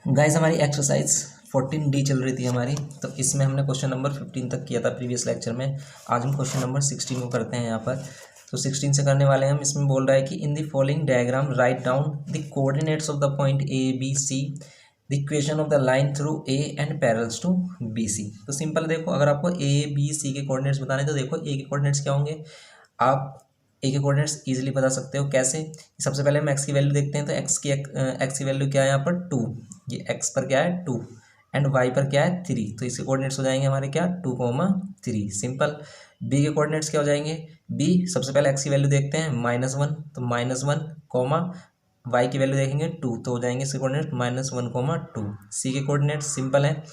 Guys हमारी exercise 14D चल रही थी हमारी। तो इसमें हमने क्वेश्चन नंबर 15 तक किया था प्रीवियस लेक्चर में। आज हम क्वेश्चन नंबर 16 को करते हैं यहाँ पर। तो 16 से करने वाले हैं हम। इसमें बोल रहा है कि in the following diagram write down the coordinates of the point A B C, the equation of the line through A and parallels to B C. तो सिंपल देखो, अगर आपको ए बी सी के कोऑर्डिनेट्स बताने तो देखो ए के कोऑर्डिनेट्स क्या होंगे। आप ए के कोऑर्डिनेट्स इजीली बता सकते हो। कैसे? सबसे पहले हम एक्स की वैल्यू देखते हैं। तो एक्स की वैल्यू क्या है यहाँ पर 2। ये एक्स पर क्या है 2 एंड वाई पर क्या है 3। तो इसके कोऑर्डिनेट्स हो जाएंगे हमारे क्या 2,3। सिंपल। बी के कोऑर्डिनेट्स क्या हो जाएंगे। बी सबसे पहले एक्स की वैल्यू देखते हैं -1, तो -1 कॉमा वाई की वैल्यू देखेंगे 2, तो हो जाएंगे इसके कोऑर्डिनेट -1,2। सी के कोऑर्डिनेट्स सिंपल है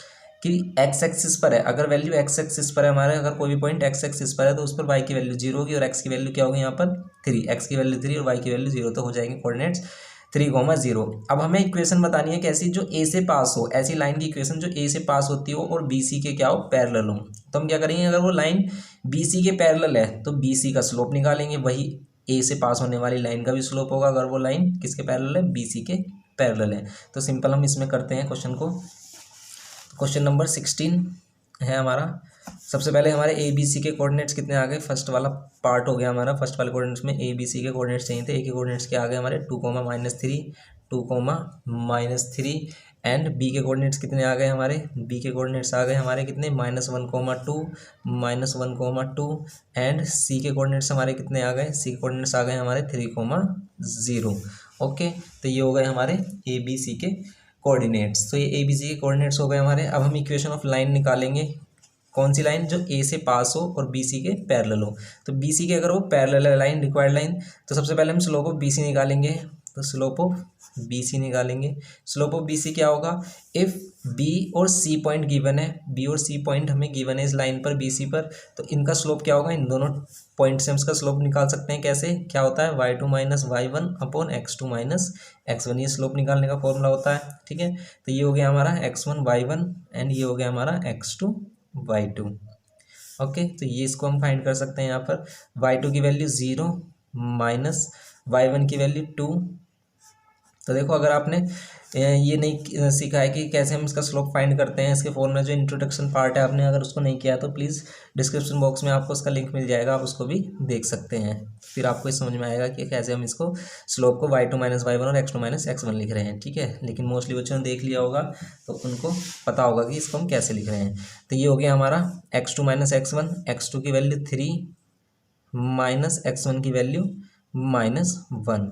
कि एक्स एक्सिस पर है। अगर वैल्यू एक्स एक्सिस पर है हमारे, अगर कोई भी पॉइंट एक्स एक्सिस पर है तो उस पर वाई की वैल्यू 0 होगी और एक्स की वैल्यू क्या होगी यहाँ पर 3। एक्स की वैल्यू 3 और वाई की वैल्यू 0, तो हो जाएंगे कोऑर्डिनेट्स 3,0। अब हमें इक्वेशन बतानी है कैसी, जो ए से पास हो। ऐसी लाइन की इक्वेशन जो ए से पास होती हो और बी सी के क्या हो पैरेलल हो। तो हम क्या करेंगे, अगर वो लाइन बी सी के पैरेलल है तो बी सी का स्लोप निकालेंगे। वही ए से पास होने वाली लाइन का भी स्लोप होगा अगर वो लाइन किसके पैरेलल है, बी सी के पैरेलल है। तो सिंपल हम इसमें करते हैं क्वेश्चन को। क्वेश्चन नंबर 16 है हमारा। सबसे पहले हमारे ए बी सी के कोऑर्डिनेट्स कितने आ गए। फर्स्ट वाला पार्ट हो गया हमारा। फर्स्ट वाले कोऑर्डिनेट्स में ए बी सी के कोऑर्डिनेट्स चाहिए थे। ए के कोऑर्डिनेट्स क्या आ गए हमारे 2,-3, 2,-3 एंड बी के कोऑर्डिनेट्स कितने आ गए हमारे। बी के कोऑर्डिनेट्स आ गए हमारे कितने -1,2, -1,2 एंड सी के कोऑर्डिनेट्स हमारे कितने आ गए। सी के कोऑर्डिनेट्स आ गए हमारे 3,0। ओके, तो ये हो गए हमारे ए बी सी के कोऑर्डिनेट्स। तो ये ए बी सी के कोऑर्डिनेट्स हो गए हमारे। अब हम इक्वेशन ऑफ लाइन निकालेंगे। कौन सी लाइन, जो ए से पास हो और बी सी के पैरेलल हो। तो बी सी के अगर वो पैरेलल है लाइन, रिक्वायर्ड लाइन, तो सबसे पहले हम स्लोप ऑफ बी सी निकालेंगे। तो स्लोप ऑफ बी सी निकालेंगे। स्लोप ऑफ बी सी क्या होगा, इफ़ बी और सी पॉइंट गिवन है, बी और सी पॉइंट हमें गिवन है इस लाइन पर बी सी पर, तो इनका स्लोप क्या होगा। इन दोनों पॉइंट से हम इसका स्लोप निकाल सकते हैं। कैसे, क्या होता है y2 - y1 upon x2 - x1। ये स्लोप निकालने का फॉर्मूला होता है। ठीक है, तो ये हो गया हमारा x1 y1 एंड ये हो गया हमारा x2 y2। ओके, तो ये इसको हम फाइंड कर सकते हैं यहाँ पर। y2 की वैल्यू 0 माइनस y1 की वैल्यू 2। तो देखो, अगर आपने ये नहीं सीखा है कि कैसे हम इसका स्लोप फाइंड करते हैं, इसके फॉर्मूला जो इंट्रोडक्शन पार्ट है, आपने अगर उसको नहीं किया तो प्लीज़ डिस्क्रिप्शन बॉक्स में आपको उसका लिंक मिल जाएगा, आप उसको भी देख सकते हैं। फिर आपको ये समझ में आएगा कि कैसे हम इसको स्लोप को y2 - y1 और x2 - x1 लिख रहे हैं। ठीक है, लेकिन मोस्टली बच्चों ने देख लिया होगा तो उनको पता होगा कि इसको हम कैसे लिख रहे हैं। तो ये हो गया हमारा x2 - x1, x2 की वैल्यू 3 माइनस x1 की वैल्यू -1।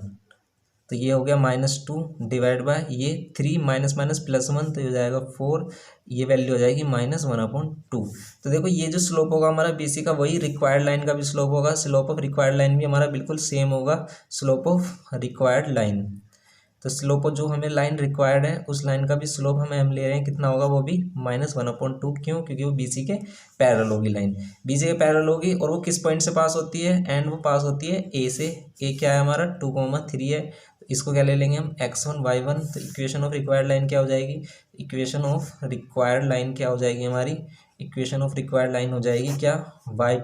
तो ये हो गया -2 डिवाइड बाय ये 3 माइनस माइनस +1, तो हो जाएगा 4। ये वैल्यू हो जाएगी -1/2। तो देखो, ये जो स्लोप होगा हमारा बीसी का, वही रिक्वायर्ड लाइन का भी स्लोप होगा। स्लोप ऑफ रिक्वायर्ड लाइन भी हमारा बिल्कुल सेम होगा स्लोप ऑफ रिक्वायर्ड लाइन। तो स्लोप जो हमें लाइन रिक्वायर्ड है उस लाइन का भी स्लोप हम ले रहे हैं, कितना होगा वो भी -1/2। क्यों, क्योंकि वो बीसी के पैरेलल होगी लाइन। बीसी के पैरेलल होगी और वो किस पॉइंट से पास होती है, एंड वो पास होती है ए से। ए क्या है हमारा 2,3 है। इसको क्या ले लेंगे हम x1 y1। तो इक्वेशन ऑफ रिक्वायर्ड लाइन क्या हो जाएगी, इक्वेशन ऑफ रिक्वायर्ड लाइन क्या हो जाएगी हमारी, इक्वेशन ऑफ रिक्वायर्ड लाइन हो जाएगी क्या y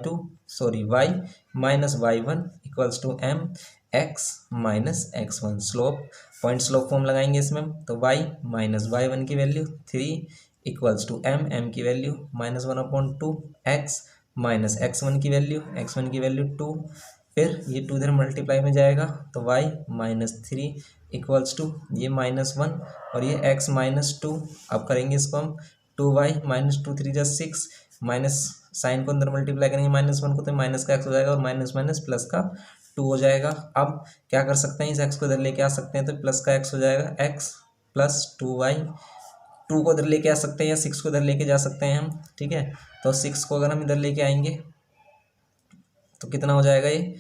minus y1 equals to m x minus x1। Slope point slope form लगाएंगे इसमें। तो y माइनस y1 की वैल्यू 3 इक्वल्स टू m की वैल्यू -1/2, x माइनस x1 की वैल्यू 2। फिर ये 2 इधर मल्टीप्लाई में जाएगा तो y -3 इक्वल्स टू ये -1 और ये x -2। अब करेंगे इसको हम 2y -2 3 + 6 माइनस साइन को अंदर मल्टीप्लाई करेंगे -1 को, तो माइनस का x हो जाएगा और माइनस माइनस प्लस का 2 हो जाएगा। अब क्या कर सकते हैं, इस x को इधर लेके आ सकते हैं, तो प्लस का x हो जाएगा x + 2y। 2 को इधर लेके आ सकते हैं या 6 को इधर लेके जा सकते हैं हम। ठीक है, तो 6 को अगर हम इधर लेके आएंगे तो कितना हो जाएगा, ये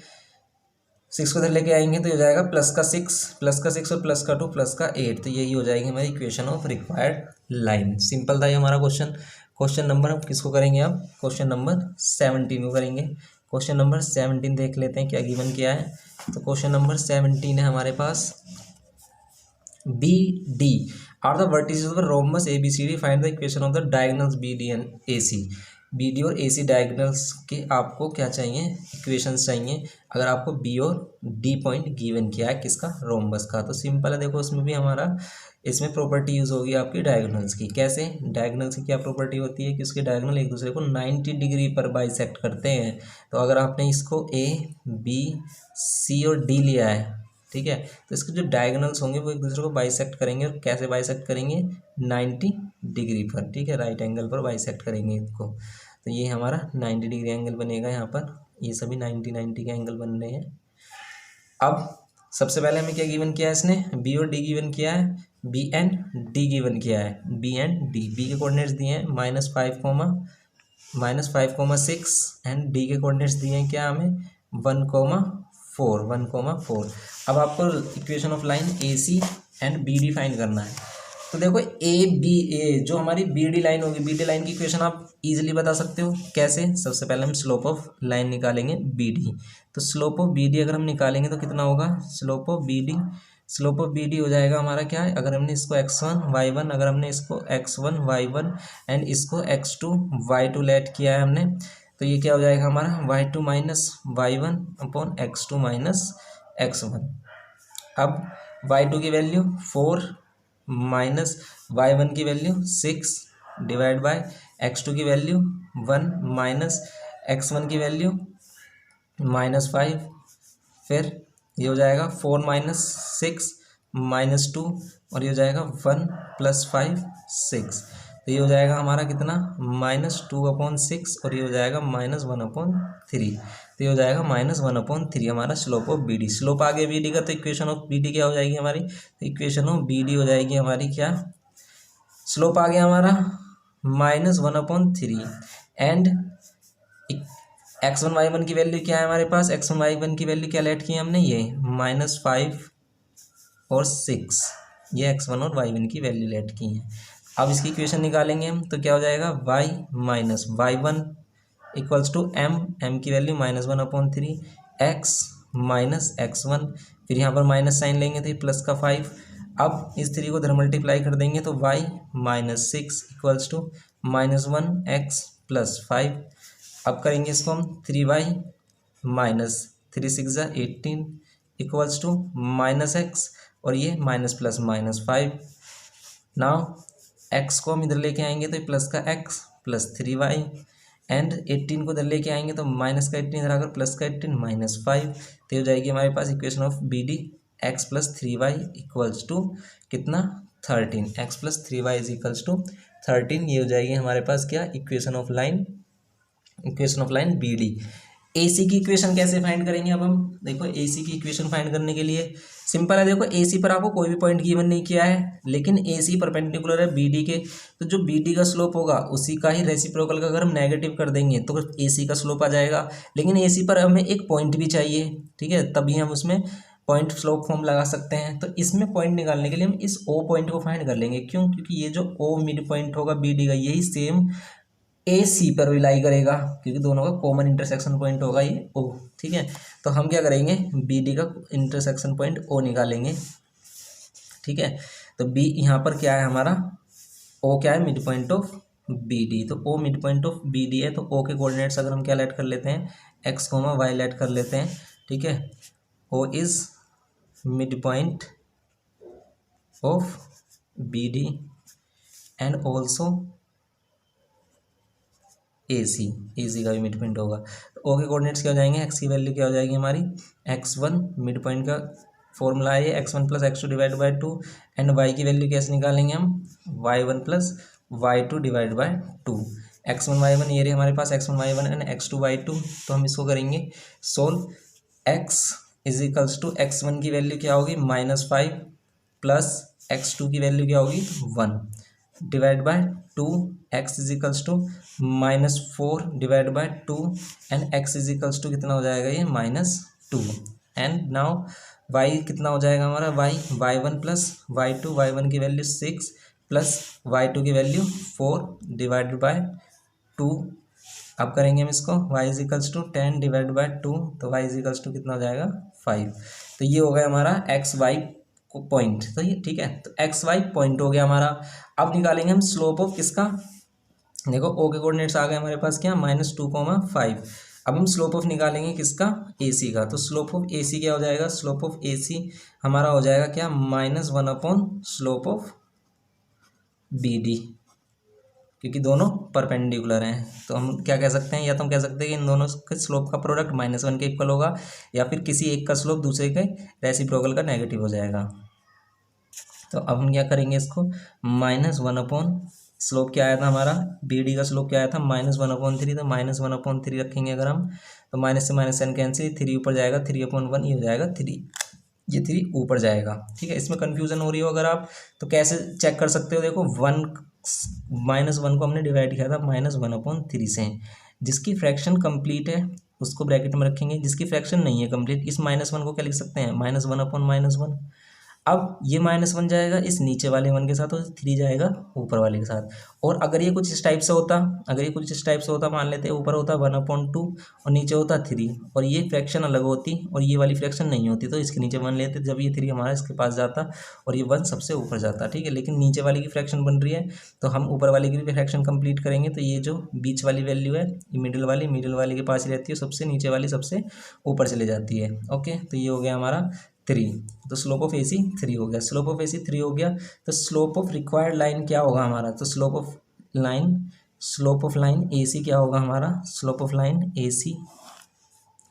6 को इधर लेके आएंगे तो हो जाएगा +6 और +2 +8। तो यही हो जाएगी हमारी equation of required line. Simple था ये हमारा क्वेश्चन। क्वेश्चन नंबर हम किसको करेंगे, अब क्वेश्चन नंबर 17 को करेंगे। क्वेश्चन नंबर 17 देख लेते हैं क्या गिवन किया है। तो क्वेश्चन नंबर 17 है हमारे पास, B D are the vertices of the rhombus ABCD, find the equation of the diagonals BD and AC। B D और ए सी डायगोनल्स के आपको क्या चाहिए, इक्वेशंस चाहिए, अगर आपको बी और डी पॉइंट गिवन किया है किसका, रोम्बस का। तो सिंपल है, देखो उसमें भी हमारा इसमें प्रॉपर्टी यूज़ होगी आपकी डायगोनल्स की। कैसे, डायगोनल्स की क्या प्रॉपर्टी होती है कि उसके डायगोनल एक दूसरे को 90 डिग्री पर बाइसेक्ट करते हैं। तो अगर आपने इसको ए बी सी और डी लिया है, ठीक है, तो इसके जो डायगोनल्स होंगे वो एक दूसरे को बाइसेक्ट करेंगे। और कैसे बाइसेक्ट करेंगे, 90 डिग्री पर, ठीक है, राइट एंगल पर बाइसेक्ट करेंगे इनको। तो ये हमारा 90 डिग्री एंगल बनेगा यहाँ पर, ये सभी 90 के एंगल बन रहे हैं। अब सबसे पहले हमें क्या गिवन किया है इसने, बी और डी गिवन किया है, बी एंड डी गिवन किया है, बी एंड डी। बी के कोऑर्डिनेट्स दिए हैं -5,6 एंड डी के कोऑर्डिनेट्स दिए हैं क्या हमें, 1,4। अब आपको equation of line A C and B D find करना है। तो देखो ए जो हमारी बी डी लाइन होगी, बी डी लाइन की इक्वेशन आप इजीली बता सकते हो। कैसे, सबसे पहले हम स्लोप ऑफ लाइन निकालेंगे बी डी। तो स्लोप ऑफ बी डी अगर हम निकालेंगे तो कितना होगा, स्लोप ऑफ बी डी हो जाएगा हमारा क्या है, अगर हमने इसको x1 y1, अगर हमने इसको x1 y1 एंड इसको x2 y2 लेट किया है हमने, तो ये क्या हो जाएगा हमारा y2 minus y1 upon x2 minus x1। अब y2 की वैल्यू 4 माइनस y1 की वैल्यू 6 डिवाइड बाय x2 की वैल्यू 1 माइनस x1 की वैल्यू -5। फिर ये हो जाएगा 4 माइनस 6 -2 और ये हो जाएगा 1 + 5 6। तो ये हो जाएगा हमारा कितना, -2/6 और ये हो जाएगा -1/3। तो ये हो जाएगा -1/3 हमारा slope of B D. Slope आ गया बी डी का, तो इक्वेशन ऑफ बी डी क्या हो जाएगी हमारी, तो इक्वेशन ऑफ बी डी हो जाएगी हमारी क्या, स्लोप आ गया हमारा -1/3 एंड x1 y1 की वैल्यू क्या है हमारे पास, x1 y1 की वैल्यू क्या लेट की है हमने, ये -5 और 6, ये x1 और y1 की वैल्यू लेट की है। अब इसकी इक्वेशन निकालेंगे हम, तो क्या हो जाएगा, y minus y1 equals to m की वैल्यू -1/3 x माइनस x1, फिर यहाँ पर माइनस साइन लेंगे तो ये प्लस का 5। अब इस 3 को इधर मल्टीप्लाई कर देंगे तो y -6 इक्वल्स टू -1x + 5। अब करेंगे इसको हम 3y minus 3 6 18 equals to -x और ये माइनस प्लस -5। नाउ x को हम इधर लेके आएंगे तो प्लस का x प्लस 3y एंड 18 को इधर लेके आएंगे तो माइनस का 18 इधर आकर प्लस का 18 -5। तो हो जाएगी हमारे पास equation of B D x + 3y equals to कितना 13, x + 3y is equals to 13। ये हो जाएगी हमारे पास क्या, equation of line B D. A C की इक्वेशन कैसे फाइंड करेंगे अब हम, देखो ए सी की इक्वेशन फाइंड करने के लिए सिंपल है। देखो ए सी पर आपको कोई भी पॉइंट गिवन नहीं किया है, लेकिन ए सी परपेंडिकुलर है बी डी के, तो जो बी डी का स्लोप होगा उसी का ही रेसिप्रोकल का अगर हम नेगेटिव कर देंगे तो ए सी का स्लोप आ जाएगा। लेकिन ए सी पर हमें एक पॉइंट भी चाहिए, ठीक है, तभी हम उसमें पॉइंट स्लोप फॉर्म लगा सकते हैं। तो इसमें पॉइंट निकालने के लिए हम इस ओ पॉइंट को फाइंड कर लेंगे। क्यों, क्योंकि ये जो ओ मिड पॉइंट होगा बी डी का यही सेम ए सी पर भी लाई करेगा, क्योंकि दोनों का कॉमन इंटरसेक्शन पॉइंट होगा ये ओ, ठीक है। तो हम क्या करेंगे, बी डी का इंटरसेक्शन पॉइंट ओ निकालेंगे, ठीक है। तो बी यहाँ पर क्या है हमारा, ओ क्या है, mid point of B D. तो O mid point of B D है, तो ओ के कोऑर्डिनेट्स अगर हम क्या लेट कर लेते हैं, एक्स कोमा वाई लेट कर लेते हैं, ठीक है। O is mid point of B D and also A C का भी मिड पॉइंट होगा। तो ओ के कोऑर्डिनेट्स क्या हो जाएंगे, एक्स की वैल्यू क्या हो जाएगी हमारी, x1 मिड पॉइंट का फॉर्मूला है x1 + x2 divide by 2 and y की वैल्यू कैसे निकालेंगे हम, y1 + y2 divide by 2। x1 y1 ये रही हमारे पास x1 y1 and x2 y2। तो हम इसको करेंगे solve. x is equals to x1 की वैल्यू क्या होगी -5 प्लस x2 की वैल्यू क्या होगी 1 divide by 2, x is equals to -4 divide by 2 and x is equals to कितना हो जाएगा ये -2 एंड नाउ y कितना हो जाएगा हमारा, y1 + y2, y1 की वैल्यू 6 प्लस y2 की वैल्यू 4 डिवाइडेड बाय 2। अब करेंगे हम इसको, y is equals to 10 divide by 2, तो y इज इक्वल्स टू कितना हो जाएगा 5। तो ये हो गया हमारा एक्स वाई पॉइंट, तो ये ठीक है। तो एक्स वाई पॉइंट हो गया हमारा। अब निकालेंगे हम स्लोप ऑफ किसका, देखो ओ के कोऑर्डिनेट्स आ गए हमारे पास क्या, -2,5। अब हम स्लोप ऑफ निकालेंगे किसका, ए सी का। तो स्लोप ऑफ ए सी क्या हो जाएगा, स्लोप ऑफ ए सी हमारा हो जाएगा क्या, -1 upon slope of B D, क्योंकि दोनों परपेंडिकुलर हैं। तो हम क्या कह सकते हैं, या तो हम कह सकते हैं कि इन दोनों के स्लोप का प्रोडक्ट -1 के इक्वल होगा, या फिर किसी एक का स्लोप दूसरे के रेसिप्रोकल का नेगेटिव हो जाएगा। तो अब हम क्या करेंगे इसको, -1 अपॉन स्लोप क्या आया था हमारा, बी डी का स्लोप क्या आया था, -1/3। तो -1/3 रखेंगे अगर हम, तो माइनस से माइनस साइन कैंसिल, 3 ऊपर जाएगा, 3/1 ये हो जाएगा 3, ये 3 ऊपर जाएगा। ठीक है, इसमें कन्फ्यूजन हो रही हो अगर आप, तो कैसे चेक कर सकते हो, देखो -1 को हमने डिवाइड किया था -1/3 से, जिसकी फ्रैक्शन कंप्लीट है उसको ब्रैकेट में रखेंगे, जिसकी फ्रैक्शन नहीं है कंप्लीट, इस -1 को क्या लिख सकते हैं, -1/-1। अब ये -1 जाएगा इस नीचे वाले 1 के साथ, और 3 जाएगा ऊपर वाले के साथ। और अगर ये कुछ इस टाइप से होता, अगर ये कुछ इस टाइप से होता, मान लेते हैं ऊपर होता 1/2 और नीचे होता 3, और ये फ्रैक्शन अलग होती और ये वाली फ्रैक्शन नहीं होती, तो इसके नीचे 1 लेते, जब ये 3 हमारा इसके पास जाता और ये 1 सबसे ऊपर जाता। ठीक है, लेकिन नीचे वाले की फ्रैक्शन बन रही है, तो हम ऊपर वाले की भी फ्रैक्शन कंप्लीट करेंगे। तो ये जो बीच वाली वैल्यू है, ये मिडिल वाली के पास ही रहती है, सबसे नीचे वाली सबसे ऊपर चली जाती है। ओके, तो ये हो गया हमारा 3। तो स्लोप ऑफ ए सी 3 हो गया, स्लोप ऑफ ए सी 3 हो गया। तो स्लोप ऑफ रिक्वायर्ड लाइन क्या होगा हमारा, तो slope of line A C क्या होगा हमारा, slope of line A C,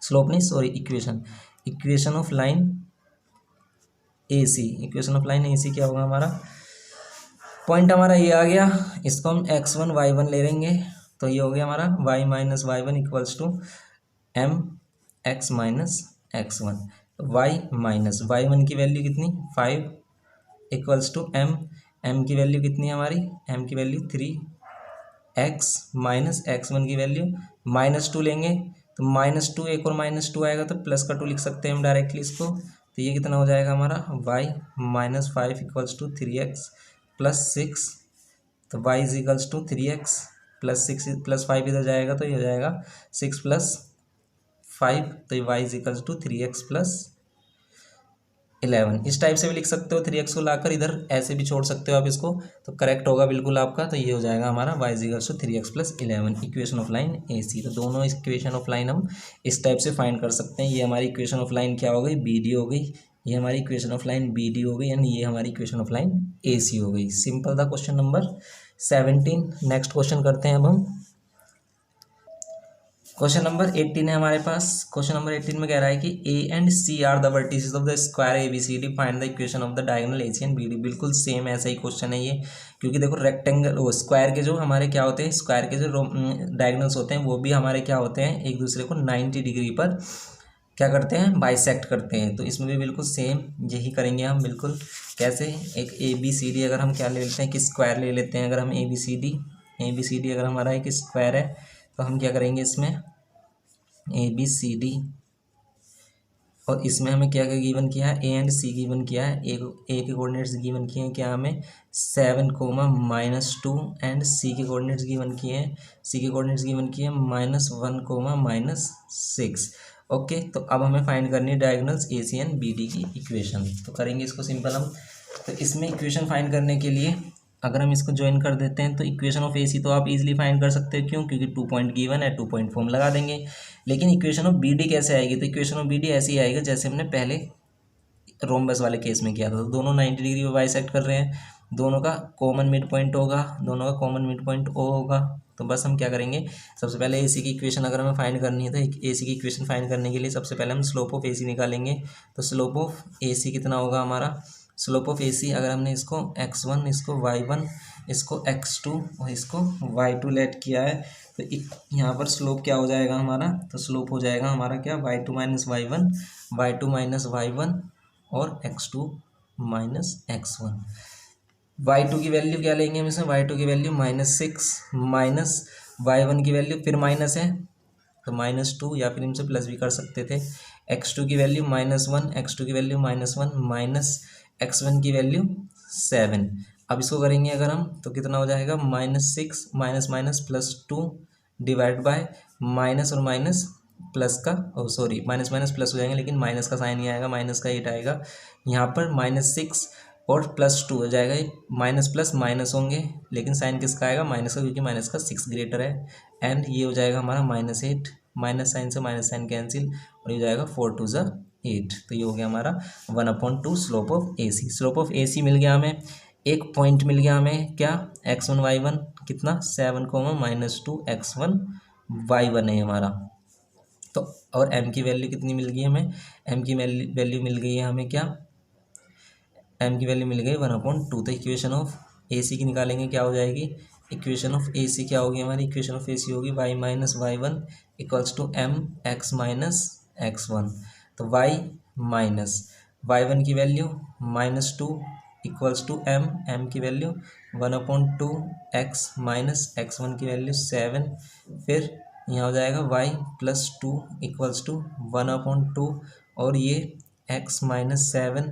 slope नहीं sorry, equation of line A C, equation of line A C क्या होगा हमारा, पॉइंट हमारा ये आ गया, इसको हम x1 y1 ले लेंगे। तो ये हो गया हमारा y minus y1 equals to M x minus x1। y minus y1 की वैल्यू कितनी 5 इक्वल्स टू m की वैल्यू कितनी है हमारी, m की वैल्यू 3x माइनस x1 की वैल्यू -2 लेंगे। तो -2 एक और -2 आएगा, तो प्लस का 2 लिख सकते हैं हम डायरेक्टली इसको। तो ये कितना हो जाएगा हमारा y minus 5 equals to 3x plus 6। तो y is equals to 3x plus 6 plus 5 इधर जाएगा, तो ये हो जाएगा 6 प्लस 5, तो y is equals to 3x plus 11। इस टाइप से भी लिख सकते हो, 3x को लाकर इधर ऐसे भी छोड़ सकते हो आप इसको, तो करेक्ट होगा बिल्कुल आपका। तो ये हो जाएगा हमारा y is equals to 3x plus 11, equation of line A C. तो दोनों इक्वेशन ऑफ लाइन हम इस टाइप से फाइंड कर सकते हैं। ये हमारी इक्वेशन ऑफ लाइन क्या हो गई, बी डी हो गई, ये हमारी equation of line B D हो गई, एंड ये हमारी equation of line A C हो गई। सिंपल था क्वेश्चन नंबर 17। नेक्स्ट क्वेश्चन करते हैं अब हम। क्वेश्चन नंबर 18 है हमारे पास। क्वेश्चन नंबर 18 में कह रहा है कि A and C are the vertices of the square A B C D, find the equation of the diagonal A C and B D. बिल्कुल सेम ऐसा ही क्वेश्चन है ये, क्योंकि देखो रेक्टेंगल वो स्क्वायर के जो हमारे क्या होते हैं, स्क्वायर के जो डायगोनल्स होते हैं वो भी हमारे क्या होते हैं, एक दूसरे को 90 डिग्री पर क्या करते हैं, बाइसेक्ट करते हैं। तो इसमें भी बिल्कुल सेम यही करेंगे हम। बिल्कुल कैसे, एक ए बी सी डी अगर हम क्या ले लेते हैं कि स्क्वायर ले लेते हैं, अगर हम ए बी सी डी अगर हमारा एक स्क्वायर है, तो हम क्या करेंगे इसमें ए बी सी डी, और इसमें हमें क्या क्या गिवन किया है, ए एंड सी गिवन किया है। ए के कोऑर्डिनेट्स गिवन किए हैं क्या हमें 7, -2, एंड सी के कोऑर्डिनेट्स गिवन किए हैं, सी के कोऑर्डिनेट्स गिवन किए हैं -1, -6। ओके, तो अब हमें फाइंड करनी है diagonals A C and B D की इक्वेशन। तो करेंगे इसको सिंपल हम। तो इसमें इक्वेशन फाइंड करने के लिए अगर हम इसको ज्वाइन कर देते हैं, तो इक्वेशन ऑफ ए सी तो आप इजीली फाइंड कर सकते हो, क्यों, क्योंकि 2 पॉइंट गिवन है, 2 पॉइंट फॉर्म लगा देंगे। लेकिन इक्वेशन ऑफ बी डी कैसे आएगी, तो इक्वेशन ऑफ बी डी ऐसे ही आएगा जैसे हमने पहले रोम्बस वाले केस में किया था। तो दोनों 90 डिग्री पर बाइसेक्ट कर रहे हैं, दोनों का कॉमन मिड पॉइंट होगा, दोनों का कॉमन मिड पॉइंट ओ होगा। तो बस हम क्या करेंगे, सबसे पहले ए सी की इक्वेशन अगर हमें फाइंड करनी है, तो ए सी की इक्वेशन फाइंड करने के लिए सबसे पहले हम स्लोप ऑफ ए सी निकालेंगे। तो स्लोप ऑफ ए सी कितना होगा हमारा, स्लोप ऑफ ए सी अगर हमने इसको x1, इसको y1, इसको x2 और इसको y2 लेट किया है, तो यहाँ पर स्लोप क्या हो जाएगा हमारा, तो स्लोप हो जाएगा हमारा क्या y2 minus y1, y2 minus y1 और x2 माइनस x1। y2 की वैल्यू क्या लेंगे हम इसमें, y2 की वैल्यू -6 माइनस y1 की वैल्यू फिर माइनस है तो -2, या फिर इनसे प्लस भी कर सकते थे। x2 की वैल्यू -1, x2 की वैल्यू -1 माइनस x1 की वैल्यू 7। अब इसको करेंगे अगर हम, तो कितना हो जाएगा -6 minus minus +2 divide bye minus और माइनस प्लस का, सॉरी माइनस माइनस प्लस हो जाएंगे, लेकिन माइनस का साइन नहीं आएगा, माइनस का 8 आएगा यहाँ पर। -6 और +2 हो जाएगा, माइनस प्लस माइनस होंगे, लेकिन साइन किसका आएगा, माइनस का, क्योंकि माइनस का 6 ग्रेटर है। एंड ये हो जाएगा हमारा -8, माइनस साइन से माइनस साइन कैंसिल, और ये हो जाएगा 4 2 ज़ा 8। तो ये हो गया हमारा 1/2 slope of AC। Slope of AC मिल गया हमें, एक पॉइंट मिल गया हमें क्या, x1 y1 कितना 7, -2 x1 y1 है हमारा। तो और m की वैल्यू कितनी मिल गई हमें, m की वैल्यू मिल गई है हमें क्या, m की वैल्यू मिल गई 1/2। तो इक्वेशन ऑफ AC की निकालेंगे, क्या हो जाएगी, इक्वेशन ऑफ AC क्या होगी हमारी, इक्वेशन ऑफ AC होगी y minus y1 equals to m x minus x1। तो y माइनस y1 की वैल्यू -2 इक्वल्स टू m की वैल्यू 1/2 x माइनस x1 की वैल्यू 7, फिर यहाँ हो जाएगा y +2 इक्वल्स टू 1/2, और ये x माइनस 7,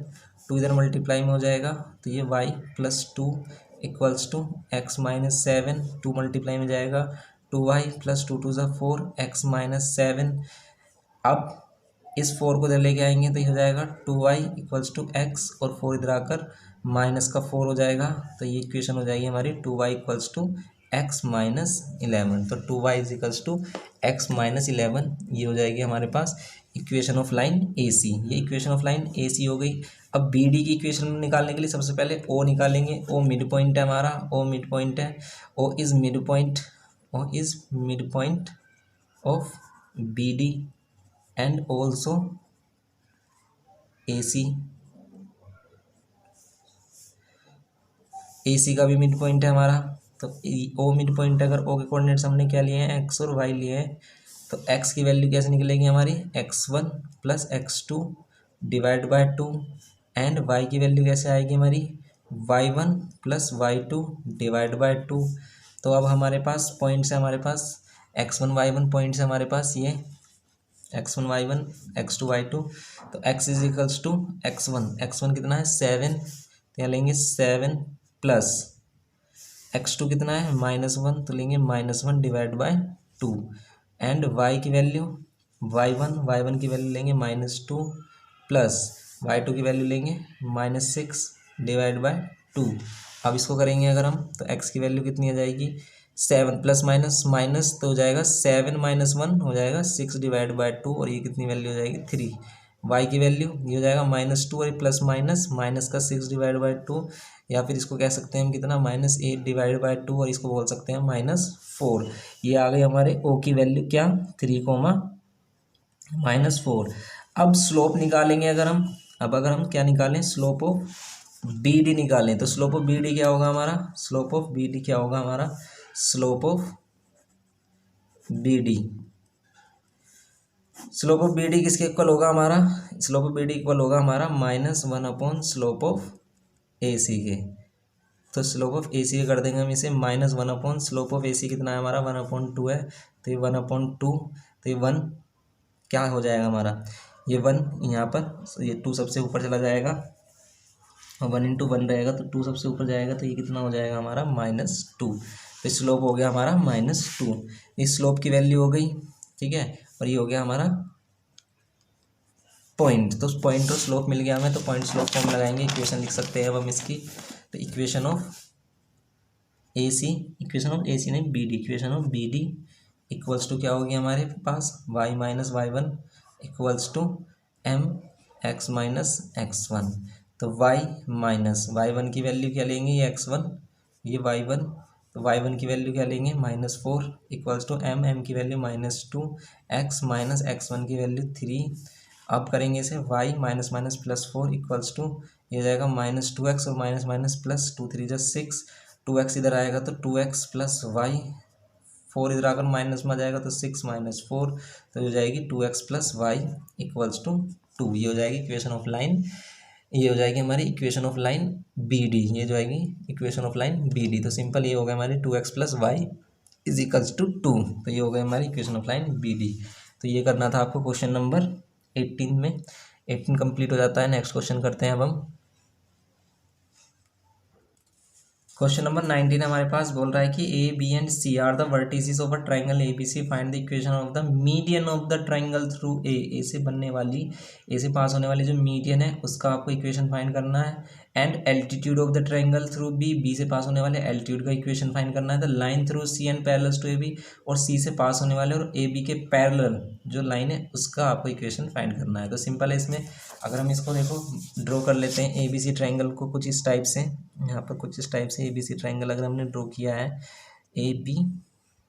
2 इधर मल्टीप्लाई में हो जाएगा, तो ये y +2 equals to x minus 7, 2 multiply में जाएगा, 2y + 2 2 ज़ा 4 x माइनस 7। अब इस 4 को इधर लेके आएंगे तो ये हो जाएगा 2y इक्वल्स टू x, और 4 इधर आकर माइनस का 4 हो जाएगा, तो ये इक्वेशन हो जाएगी हमारी 2y equals to x minus 11। तो 2y is equals to x minus 11, ये हो जाएगी हमारे पास इक्वेशन ऑफ लाइन AC। ये इक्वेशन ऑफ लाइन AC हो गई। अब BD की इक्वेशन निकालने के लिए सबसे पहले O निकालेंगे। O मिड पॉइंट है हमारा, O मिड पॉइंट है, O is mid point, O is mid point of BD and also AC। AC का भी मिड पॉइंट है हमारा। तो O मिड पॉइंट है, अगर O के कोऑर्डिनेट्स हमने क्या लिए हैं, x और y लिए हैं, तो x की वैल्यू कैसे निकलेगी हमारी, x1 + x2 divide by 2, and y की वैल्यू कैसे आएगी हमारी, y1 + y2 डिवाइड बाय 2। तो अब हमारे पास पॉइंट्स है, हमारे पास x1 y1 पॉइंट्स है हमारे पास, ये x1 y1 x2 y2। तो x is equals to x1 कितना है 7, तो यहाँ लेंगे 7 प्लस x2 कितना है -1, तो लेंगे -1 डिवाइड बाय 2, एंड y की वैल्यू y1 की वैल्यू लेंगे -2 प्लस y2 की वैल्यू लेंगे -6 डिवाइड बाय 2। अब इसको करेंगे अगर हम, तो x की वैल्यू कितनी आ जाएगी, 7 प्लस माइनस माइनस, तो हो जाएगा 7 - 1 हो जाएगा 6 डिवाइड बाय 2, और ये कितनी वैल्यू हो जाएगी 3। y की वैल्यू ये हो जाएगा -2, और प्लस माइनस का 6 डिवाइड बाय 2, या फिर इसको कह सकते हैं हम कितना -8 डिवाइड बाय 2, और इसको बोल सकते हैं -4। ये आ गई हमारे O की वैल्यू क्या, 3, -4। अब स्लोप निकालेंगे अगर हम, अगर हम क्या निकालें, स्लोप ऑफ BD निकालें, तो स्लोप ऑफ BD क्या होगा हमारा, स्लोप ऑफ BD क्या होगा हमारा, slope of BD, slope of BD किसके इक्वल होगा हमारा, स्लोप ऑफ BD इक्वल होगा हमारा -1 स्लोप ऑफ AC के। तो स्लोप ऑफ AC के कर देंगे हम इसे -1 स्लोप ऑफ AC कितना है हमारा 1/2 है, तो ये 1/2, तो ये 1 क्या हो जाएगा हमारा, ये 1 यहाँ पर, ये 2 सबसे ऊपर चला जाएगा, 1 × 1 रहेगा, तो 2 सबसे ऊपर जाएगा, तो ये कितना हो जाएगा हमारा -2। तो स्लोप हो गया हमारा -2, इस स्लोप की वैल्यू हो गई, ठीक है, और ये हो गया हमारा पॉइंट। तो पॉइंट और स्लोप मिल गया हमें, तो पॉइंट स्लोप को हम लगाएंगे, इक्वेशन लिख सकते हैं अब हम इसकी। तो equation of AC, equation of AC नहीं BD, equation of BD equals to क्या होगी हमारे पास, y minus y1 equals to m x minus x1। तो y माइनस y1 की वैल्यू क्या लेंगे, ये x1, ये y1, तो y1 की वैल्यू क्या लेंगे -4 इक्वल्स टू m की वैल्यू -2, x माइनस x1 की वैल्यू 3। अब करेंगे इसे y माइनस +4 इक्वल्स टू, ये हो जाएगा -2x, और माइनस माइनस प्लस 2 3 = 6, 2x इधर आएगा तो 2x प्लस y, 4 इधर आकर माइनस में आ जाएगा तो 6 - 4, तो हो जाएगी 2x plus y equals to 2। ये हो जाएगी इक्वेशन ऑफ लाइन, ये हो जाएगी हमारी इक्वेशन ऑफ लाइन BD, ये जो आएगी इक्वेशन ऑफ लाइन BD। तो सिंपल ये हो गया हमारी 2x plus y is equals to 2। तो ये हो गया हमारी इक्वेशन ऑफ लाइन BD। तो ये करना था आपको क्वेश्चन नंबर 18 में। 18 कंप्लीट हो जाता है। नेक्स्ट क्वेश्चन करते हैं अब हम। क्वेश्चन नंबर 19 हमारे पास बोल रहा है कि A, B and C are the vertices of a triangle ABC, find the equation of the median of the triangle through A से बनने वाली, A से पास होने वाली जो मीडियन है उसका आपको इक्वेशन फाइंड करना है। And altitude of the triangle through B, B से पास होने वाले एल्टीट्यूड का इक्वेशन फाइंड करना है। The line through C and parallel to A B, और सी से पास होने वाले और ए बी के पैरेलल जो लाइन है उसका आपको इक्वेशन फाइंड करना है। तो सिंपल है इसमें, अगर हम इसको देखो ड्रॉ कर लेते हैं ए बी सी ट्रायंगल को कुछ इस टाइप से, यहाँ पर कुछ इस टाइप से ए बी सी ट्रायंगल अगर हमने ड्रॉ किया है ए बी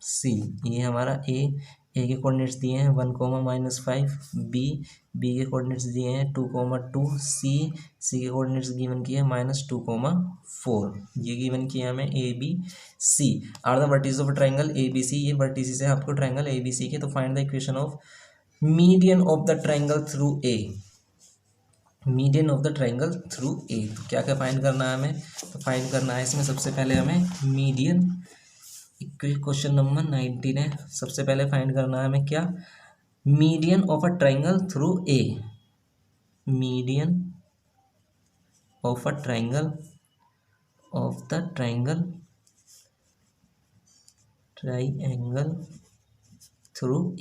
सी, ये हमारा ए के कोऑर्डिनेट्स दिए हैं 1, -5, बी के कोऑर्डिनेट्स दिए हैं 2, 2, सी के कोऑर्डिनेट्स गिवन किए हैं -2, 4, ये गिवन किया हमें A B C are the vertices of triangle A B C, ये वर्टिसेस है आपको ट्रायंगल ए बी सी के। तो find the equation of median of the triangle through a, median of the triangle through a. तो क्या क्या find करना है हमें, तो फाइंड करना है इसमें सबसे पहले हमें मीडियन, क्वेश्चन नंबर 19 है, सबसे पहले फाइंड करना है हमें क्या, median of a triangle through a, median of a triangle of the triangle through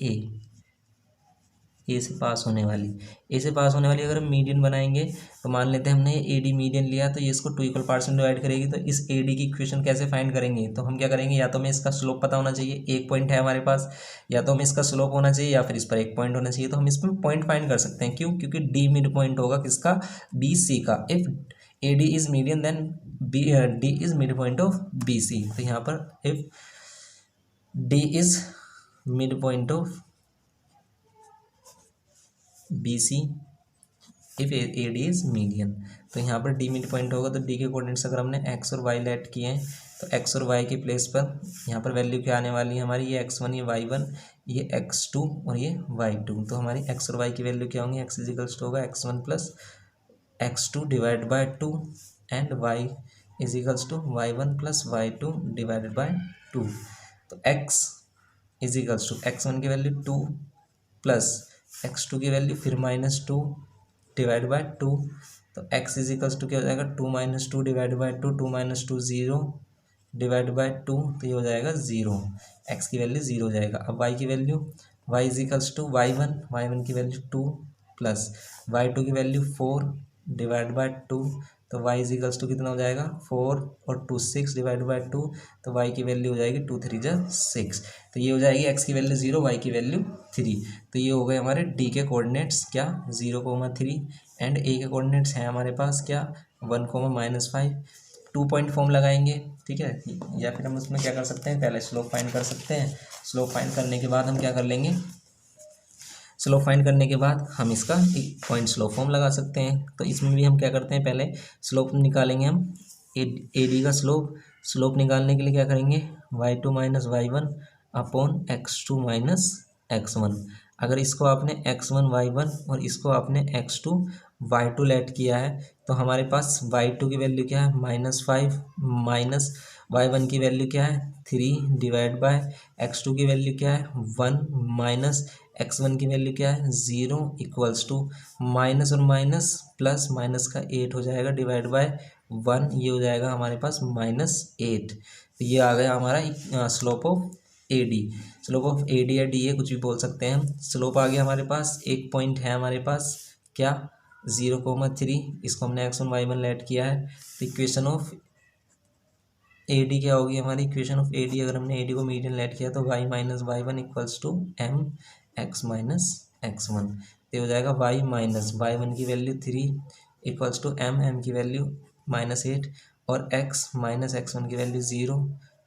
a से पास होने वाली, ए से पास होने वाली अगर हम मीडियन बनाएंगे तो मान लेते हैं हमने ए डी मीडियन लिया, तो ये इसको 2 इक्वल पार्ट्स में डिवाइड करेगी। तो इस ए डी की इक्वेशन कैसे फाइंड करेंगे, तो हम क्या करेंगे, या तो हमें इसका स्लोप पता होना चाहिए, एक पॉइंट है हमारे पास, या तो हमें इसका स्लोप होना चाहिए, या फिर इस पर एक पॉइंट होना चाहिए। तो हम इसमें पॉइंट फाइंड कर सकते हैं, क्यों, क्योंकि डी मिड पॉइंट होगा किसका, बी सी का। If A D is median then B D is mid point of B C. तो यहाँ पर if D is mid point of B C, if A D is median, तो यहाँ पर D mid point होगा। तो D के coordinates अगर हमने एक्स और वाई लेट किए हैं, तो एक्स और वाई के प्लेस पर यहाँ पर वैल्यू क्या आने वाली है हमारी, ये x1, ये y1, ये x2 और ये y2। तो हमारी एक्स और वाई की वैल्यू क्या होंगी, एक्स इजिकल्स टू होगा x1 plus x2 divide by 2 and y equals to y1 plus y2 divided by 2। तो x इजिकल्स टू x1 की वैल्यू 2 प्लस x2 की वैल्यू फिर -2 डिवाइड बाय 2। तो x इजिकल्स टू क्या हो जाएगा, 2 - 2 डिवाइड बाय 2, 2 - 2 0 डिवाइड बाय 2, तो ये हो जाएगा 0, x की वैल्यू 0 हो जाएगा। अब y की value, y equals to y1 की वैल्यू 2 प्लस y2 की वैल्यू 4 डिवाइड बाय 2। तो y इजिकल्स टू कितना हो जाएगा, 4 और 2 6 डिवाइड बाय 2, तो y की वैल्यू हो जाएगी 2 3 जा 6। तो ये हो जाएगी x की वैल्यू 0, y की वैल्यू 3। तो ये हो गए हमारे d के कोऑर्डिनेट्स क्या, 0, 3 एंड a के कोऑर्डिनेट्स हैं हमारे पास क्या, 1, -5। 2 पॉइंट फॉर्म लगाएंगे, ठीक है, या फिर हम उसमें क्या कर सकते हैं, पहले स्लोप फाइंड कर सकते हैं। स्लोप फाइंड करने के बाद हम क्या कर लेंगे, स्लोप फाइंड करने के बाद हम इसका एक पॉइंट स्लोप फॉर्म लगा सकते हैं। तो इसमें भी हम क्या करते हैं, पहले स्लोप निकालेंगे हम, ए डी का स्लोप निकालने के लिए क्या करेंगे, y2 - y1 upon x2 - x1। अगर इसको आपने x1 y1 और इसको आपने x2 y2 लेट किया है, तो हमारे पास y2 की वैल्यू क्या है, -5 माइनस y1 की वैल्यू क्या है 3 डिवाइड बाय x2 की वैल्यू क्या है 1 माइनस x1 की वैल्यू क्या है 0 इक्वल्स टू माइनस और माइनस प्लस, माइनस का 8 हो जाएगा डिवाइड बाय 1, ये हो जाएगा हमारे पास -8। तो ये आ गया हमारा slope of A D, slope of A D या डी ए कुछ भी बोल सकते हैं हम। स्लोप आ गया हमारे पास, एक पॉइंट है हमारे पास क्या 0, 3, इसको हमने x1 y1 लेट किया है। तो इक्वेशन ऑफ ए डी क्या होगी हमारी, इक्वेशन ऑफ ए डी, अगर हमने ए डी को मीडियन लेट किया तो y - y1 equals to m x - x1। तो हो जाएगा y माइनस y1 की वैल्यू 3 इक्वल्स टू m की वैल्यू -8 और x - x1 की वैल्यू 0।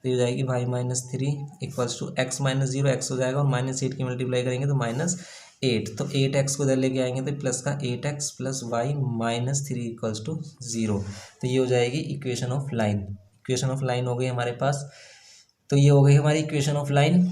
तो हो जाएगी y - 3 equals to x - 0, x हो जाएगा और -8 की मल्टीप्लाई करेंगे तो -8। तो 8x को इधर लेके आएंगे तो प्लस का 8x plus y - 3 equals to 0। तो ये हो जाएगी equation of line, equation of line हो गई हमारे पास। तो ये हो गई हमारी इक्वेशन ऑफ लाइन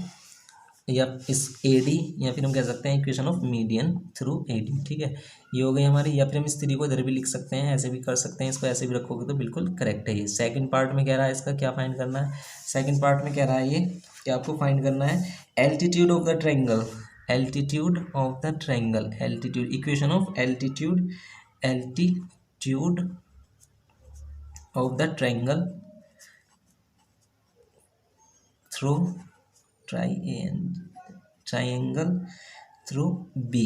या इस ए डी, या फिर हम कह सकते हैं equation of median through A D, ठीक है, ये हो गई हमारी। या फिर हम इस 3 को इधर भी लिख सकते हैं, ऐसे भी कर सकते हैं, इसको ऐसे भी रखोगे तो बिल्कुल करेक्ट है। ये सेकंड पार्ट में कह रहा है इसका क्या फाइंड करना है, सेकंड पार्ट में कह रहा है ये कि आपको फाइंड करना है altitude of the triangle, altitude of the triangle, altitude, equation of altitude, altitude of the triangle through triangle through B,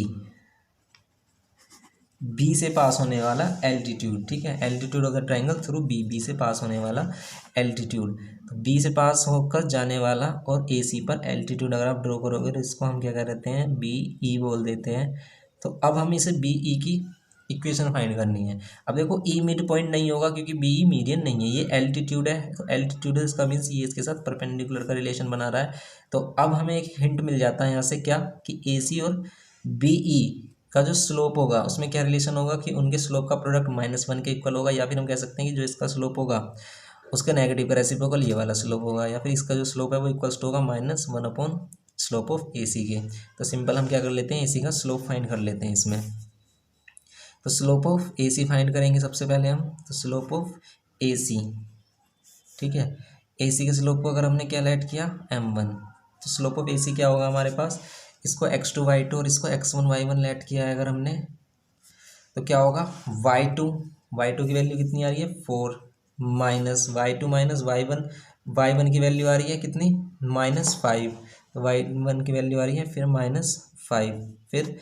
B से पास होने वाला एल्टीट्यूड, ठीक है, altitude of the triangle through B, B से पास होने वाला एल्टीट्यूड, तो बी से पास होकर जाने वाला और ए सी पर एल्टीट्यूड अगर आप ड्रॉ करोगे तो इसको हम क्या कह देते हैं, बी ई बोल देते हैं। तो अब हम इसे बी ई की इक्वेशन फाइंड करनी है। अब देखो ई मिड पॉइंट नहीं होगा क्योंकि बी ई मीडियन नहीं है, ये एल्टीट्यूड है, तो एल्टीट्यूड है इसका मीन्स ये इसके साथ परपेंडिकुलर का रिलेशन बना रहा है। तो अब हमें एक हिंट मिल जाता है यहाँ से क्या, कि ए सी और बी ई का जो स्लोप होगा उसमें क्या रिलेशन होगा कि उनके स्लोप का प्रोडक्ट -1 के इक्वल होगा, या फिर हम कह सकते हैं कि जो इसका स्लोप होगा उसका नेगेटिव का रेसिप्रोकल ये वाला स्लोप होगा, या फिर इसका जो स्लोप है वो इक्वल्स टू होगा -1 अपॉन स्लोप ऑफ ए सी के। तो सिंपल हम क्या कर लेते हैं, ए सी का स्लोप फाइंड कर लेते हैं इसमें। तो slope of A C find करेंगे सबसे पहले हम, तो स्लोप ऑफ ए सी, ठीक है, ए सी के स्लोप को अगर हमने क्या लेट किया m1, तो स्लोप ऑफ ए सी क्या होगा हमारे पास, इसको x2 y2 और इसको x1 y1 लेट किया है अगर हमने, तो क्या होगा y2 की वैल्यू कितनी आ रही है 4 माइनस y1 y1 की वैल्यू आ रही है कितनी -5, तो y1 की वैल्यू आ रही है फिर -5, फिर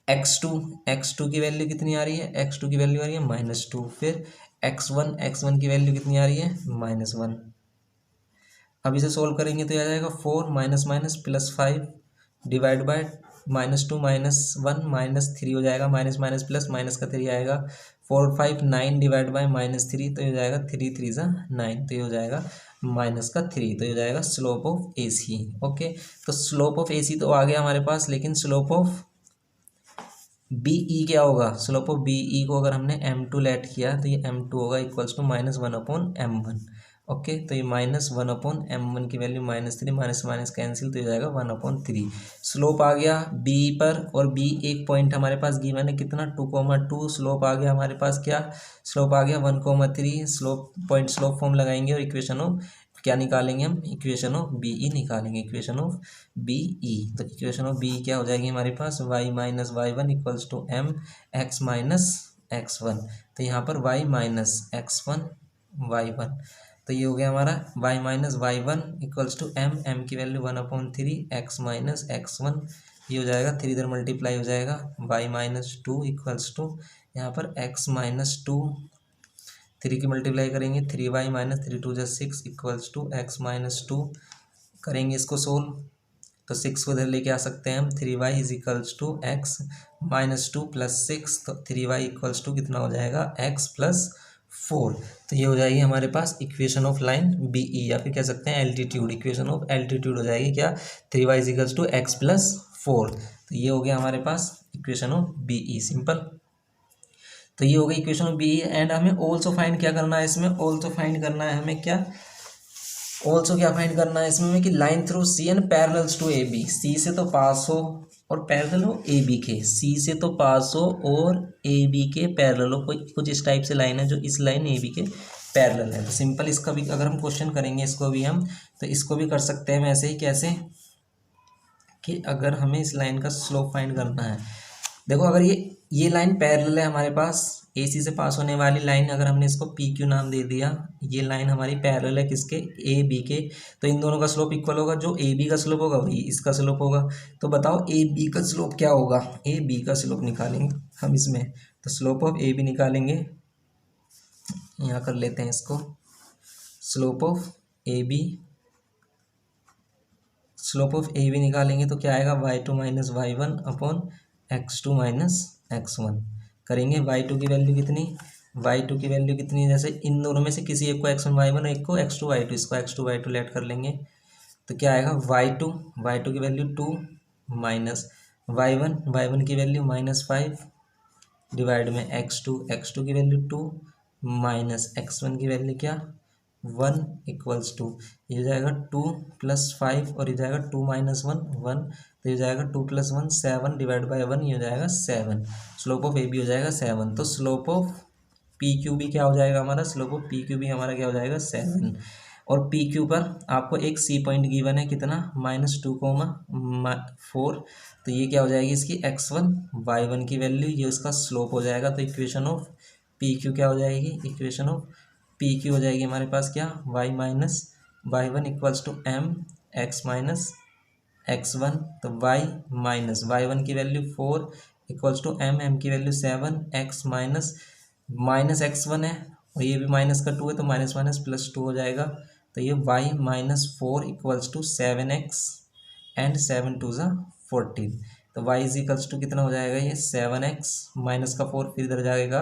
x2 की वैल्यू कितनी आ रही है, x2 की वैल्यू आ रही है -2, फिर x1 की वैल्यू कितनी आ रही है -1। अब इसे सोल्व करेंगे तो आ जाएगा 4 माइनस माइनस +5 डिवाइड बाय -2 -1 -3 हो जाएगा, माइनस माइनस प्लस माइनस का 3 आएगा, 4 5 9 डिवाइड बाय -3, तो ये हो जाएगा 3 3 9, तो ये हो जाएगा -3, तो ये हो जाएगा slope of A C. Okay, तो स्लोप ऑफ ए सी तो आ गया हमारे पास, लेकिन स्लोप ऑफ बी ई क्या होगा, स्लोप ऑफ बी ई को अगर हमने m2 लेट किया तो ये m2 होगा equals to -1 upon m1। Okay, तो ये -1 अपॉन m1 की वैल्यू -3, माइनस माइनस कैंसिल, तो ये जाएगा 1/3। स्लोप आ गया बी पर, और बी एक पॉइंट हमारे पास गिवन है कितना 2,2, स्लोप आ गया हमारे पास क्या, स्लोप आ गया 1,3, स्लोप पॉइंट स्लोप फॉर्म लगाएंगे और इक्वेशन ऑफ क्या निकालेंगे हम, इक्वेशन ऑफ बी ई निकालेंगे, इक्वेशन ऑफ बी ई। तो इक्वेशन ऑफ बी क्या हो जाएगी हमारे पास, y minus y1 equals to m x minus x1, तो यहाँ पर y माइनस x1 y1, तो ये हो गया हमारा y minus y1 equals to m की वैल्यू 1/3 x माइनस x1, ये हो जाएगा 3 इधर मल्टीप्लाई हो जाएगा, y माइनस 2 इक्वल्स टू यहाँ पर x माइनस 2, 3 की मल्टीप्लाई करेंगे 3y minus 3 2 6 equals to x minus 2, करेंगे इसको सोल्व तो 6 को इधर लेके आ सकते हैं हम, 3y is equals to x minus 2 plus 6, तो 3y इक्वल्स टू कितना हो जाएगा x प्लस 4, तो ये हो जाएगी हमारे पास equation of line B E, या फिर कह सकते हैं एल्टीट्यूड, इक्वेशन ऑफ एल्टीट्यूड हो जाएगी क्या, 3y is equals to x plus 4, तो ये हो गया हमारे पास equation of B E, simple. तो ये हो गई equation of B E, and हमें ऑल्सो फाइंड क्या करना है इसमें, ऑल्सो फाइंड करना है हमें क्या, ऑल्सो क्या फाइंड करना है इसमें कि line through C N parallels to A B, C से तो पास हो और पैरेलल हो ए बी के, सी से तो पास हो और ए बी के पैरेलल हो, कोई कुछ इस टाइप से लाइन है जो इस लाइन ए बी के पैरेलल है। तो सिंपल इसका भी अगर हम क्वेश्चन करेंगे इसको भी हम, तो इसको भी कर सकते हैं वैसे ही, कैसे कि अगर हमें इस लाइन का स्लोप फाइंड करना है, देखो अगर ये लाइन पैरेलल है हमारे पास, ए सी से पास होने वाली लाइन, अगर हमने इसको पी क्यू नाम दे दिया, ये लाइन हमारी पैरेलल है किसके, ए बी के, तो इन दोनों का स्लोप इक्वल होगा, जो ए बी का स्लोप होगा वही इसका स्लोप होगा। तो बताओ ए बी का स्लोप क्या होगा, ए बी का स्लोप निकालेंगे हम इसमें, तो स्लोप ऑफ ए बी निकालेंगे, यहाँ कर लेते हैं इसको, slope of A B, slope of A B निकालेंगे तो क्या आएगा y2 minus y1 upon x2 minus x1, करेंगे y2 की वैल्यू कितनी, y2 की वैल्यू कितनी, जैसे इन दोनों में से किसी एक को x1 y1 और एक को x2 y2, इसको x2 y2 लेट कर लेंगे, तो क्या आएगा y2 की वैल्यू 2 माइनस y1 की वैल्यू -5 डिवाइड में x2 की वैल्यू 2 माइनस x1 की वैल्यू क्या 1 इक्वल्स टू, ये हो जाएगा 2 + 5 और ये जाएगा 2 - 1 1, तो ये जाएगा 2 + 1 7 डिवाइड बाय 1, ये हो जाएगा 7, स्लोप ऑफ ए बी हो जाएगा 7, तो स्लोप ऑफ पी क्यू भी क्या हो जाएगा हमारा, स्लोप ऑफ पी क्यू भी हमारा क्या हो जाएगा 7, और पी क्यू पर आपको एक सी पॉइंट गिवन है कितना -2,4, तो ये क्या हो जाएगी इसकी x1 y1 की वैल्यू, ये उसका स्लोप हो जाएगा, तो इक्वेशन ऑफ पी क्यू क्या हो जाएगी, इक्वेशन ऑफ पी क्यू हो जाएगी हमारे पास क्या y minus y1 equals to m x minus x1, तो y माइनस y1 की value 4 equals to m, m की वैल्यू 7x माइनस x1 है और ये भी माइनस का 2 है तो माइनस माइनस प्लस 2 हो जाएगा। तो ये y minus 4 equals to 7x and 7 two ज़ा 14। तो y इज इक्वल्स टू कितना हो जाएगा, ये 7x माइनस का 4 फिर इधर जाएगा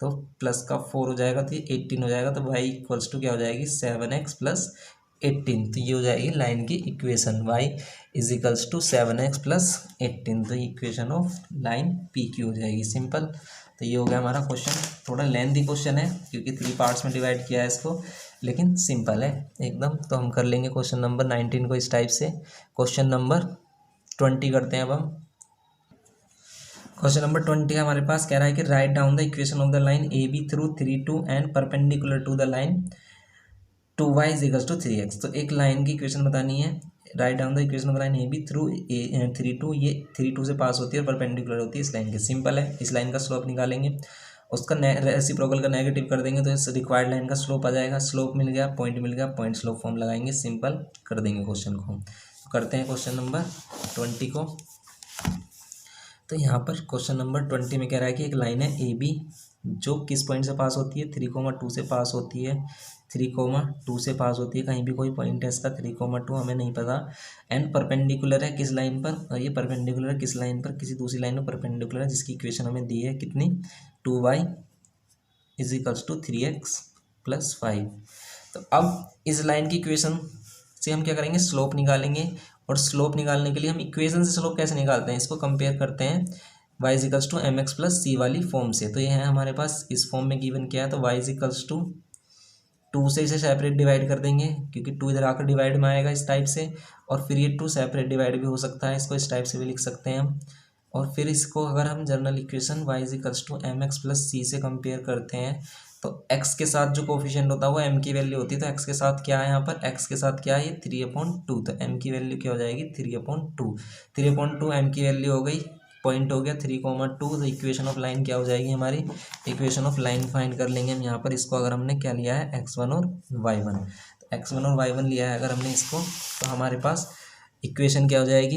तो प्लस का 4 हो जाएगा तो ये 18 हो जाएगा। तो y इक्वल्स टू क्या हो जाएगी, 7x प्लस 18। तो ये हो जाएगी लाइन की equation, y is equals to 7x plus 18। तो equation of line P Q हो जाएगी, सिंपल। तो ये हो गया हमारा क्वेश्चन। थोड़ा लेंथी क्वेश्चन है क्योंकि 3 पार्ट्स में डिवाइड किया है इसको, लेकिन सिंपल है एकदम। तो हम कर लेंगे क्वेश्चन नंबर 19 को इस टाइप से। क्वेश्चन नंबर 20 करते हैं अब हम। क्वेश्चन नंबर 20 हमारे पास कह रहा है कि write down the equation of the line A B through 3 2 and perpendicular to the line 2y is equals to 3x। तो एक लाइन की इक्वेशन बतानी है। Write down the equation of line A B through 3 2, ये 3 2 से पास होती है और परपेंडिकुलर होती है इस लाइन के। सिंपल है, इस लाइन का स्लोप निकालेंगे, उसका रेसिप्रोकल का नेगेटिव कर देंगे तो इस रिक्वायर्ड लाइन का स्लोप आ जाएगा। स्लोप मिल गया, पॉइंट मिल गया, पॉइंट स्लोप फॉर्म लगाएंगे, सिंपल कर देंगे क्वेश्चन को। तो करते हैं क्वेश्चन नंबर 20 को। तो यहाँ पर क्वेश्चन नंबर 20 में कह रहा है कि एक लाइन है ए बी जो किस पॉइंट से पास होती है, 3,2 से पास होती है, 3,2 से पास होती है। कहीं भी कोई पॉइंट है इसका 3,2 हमें नहीं पता। एंड परपेंडिकुलर है किस लाइन पर, और ये परपेंडिकुलर है किस लाइन पर, किसी दूसरी लाइन में परपेंडिकुलर है जिसकी इक्वेशन हमें दी है कितनी, 2y is equals to 3x plus 5। तो अब इस लाइन की इक्वेशन से हम क्या करेंगे, स्लोप निकालेंगे। और स्लोप निकालने के लिए हम इक्वेशन से स्लोप कैसे निकालते हैं, इसको कंपेयर करते हैं y is equals to M X plus C वाली फॉर्म से। तो ये है हमारे पास इस फॉर्म में गिवन किया है। तो y इज इक्वल्स टू 2 से इसे सेपरेट डिवाइड कर देंगे क्योंकि 2 इधर आकर डिवाइड में आएगा इस टाइप से, और फिर ये 2 सेपरेट डिवाइड भी हो सकता है, इसको इस टाइप से भी लिख सकते हैं हम। और फिर इसको अगर हम general equation y is equals to M X plus C से कंपेयर करते हैं तो x के साथ जो कोफिशिएंट होता है वो m की वैल्यू होती है। तो x के साथ क्या है, यहाँ पर x के साथ क्या है, ये 3/2। तो m की वैल्यू क्या हो जाएगी, 3/2। 3/2 m की वैल्यू हो गई, पॉइंट हो गया 3,2। तो इक्वेशन ऑफ लाइन क्या हो जाएगी हमारी, इक्वेशन ऑफ लाइन फाइंड कर लेंगे हम यहाँ पर। इसको अगर हमने क्या लिया है, x1 और y1, तो x1 और y1 लिया है अगर हमने इसको, तो हमारे पास इक्वेशन क्या हो जाएगी,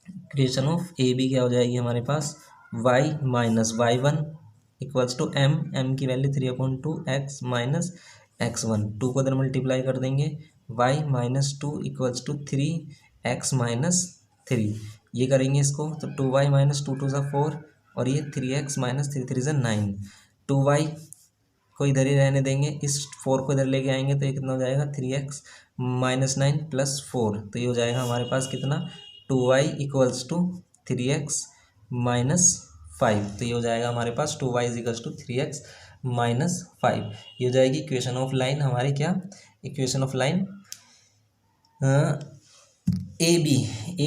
इक्वेशन ऑफ ए बी क्या हो जाएगी हमारे पास, y minus y1 equals to m की वैल्यू 3/2 x माइनस x1। 2 को इधर मल्टीप्लाई कर देंगे, y minus 2 equals to 3x minus 3। ये करेंगे इसको तो 2y माइनस 2 2 ज़ा 4 और ये 3x माइनस 3 3 ज़ा 9। 2y को इधर ही रहने देंगे, इस 4 को इधर लेके आएंगे तो ये कितना हो जाएगा, 3x माइनस 9 प्लस 4। तो ये हो जाएगा हमारे पास कितना, 2y equals to 3x minus 5। तो ये हो जाएगा हमारे पास 2y is equals to 3x minus 5। ये हो जाएगी इक्वेशन ऑफ लाइन हमारी, क्या, equation of line A B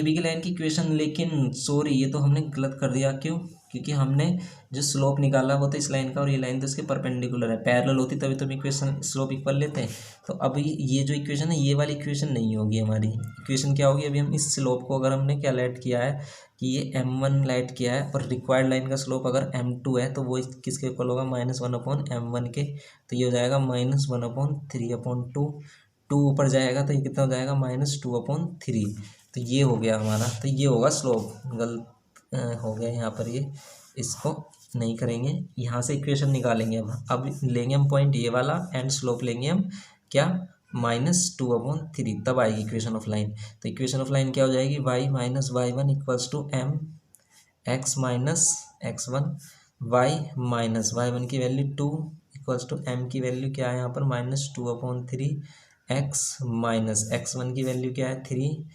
की लाइन की इक्वेशन। लेकिन सॉरी, ये तो हमने गलत कर दिया, क्यों, क्योंकि हमने जो स्लोप निकाला वो तो इस लाइन का और ये लाइन तो इसके परपेंडिकुलर है, पैरेलल होती तभी तो हम इक्वेशन स्लोप इक्वल लेते हैं। तो अभी ये जो इक्वेशन है ये वाली इक्वेशन नहीं होगी हमारी। इक्वेशन क्या होगी, अभी हम इस स्लोप को अगर हमने क्या लेट किया है कि ये m1 लेट किया है और रिक्वायर्ड लाइन का स्लोप अगर m2 है तो वो किसके इक्वल होगा, -1/m1 के। तो ये हो जाएगा -1/3/2। 2 ऊपर जाएगा तो ये कितना हो जाएगा, -2/3। तो ये हो गया हमारा, तो ये होगा स्लोप। गलत हो गया यहाँ पर, ये इसको नहीं करेंगे, यहाँ से इक्वेशन निकालेंगे। अब लेंगे हम पॉइंट ये वाला एंड स्लोप लेंगे हम क्या, -2/3, तब आएगी इक्वेशन ऑफ लाइन। तो इक्वेशन ऑफ लाइन क्या हो जाएगी, y minus y1 equals to m x minus x1, y minus y1 की वैल्यू 2 इक्वल्स टू m की वैल्यू क्या है यहाँ पर, -2/3, x माइनस x1 की वैल्यू क्या है, 3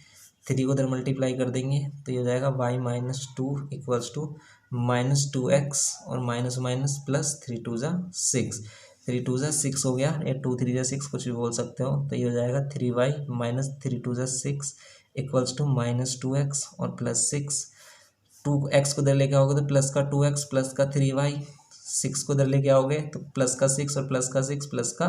को उधर मल्टीप्लाई कर देंगे तो ये हो जाएगा y minus 2 equals to -2x और माइनस माइनस प्लस 3 2 ज़ा 6, 3 2 ज़ा 6 हो गया, या 2 3 ज़ा 6 कुछ भी बोल सकते हो। तो ये हो जाएगा 3y माइनस 3 2 ज़ा 6 इक्वल्स टू -2x और प्लस 6। 2x को इधर लेके आओगे तो प्लस का 2x प्लस का 3y, 6 को इधर लेके आओगे तो प्लस का 6 और प्लस का 6 प्लस का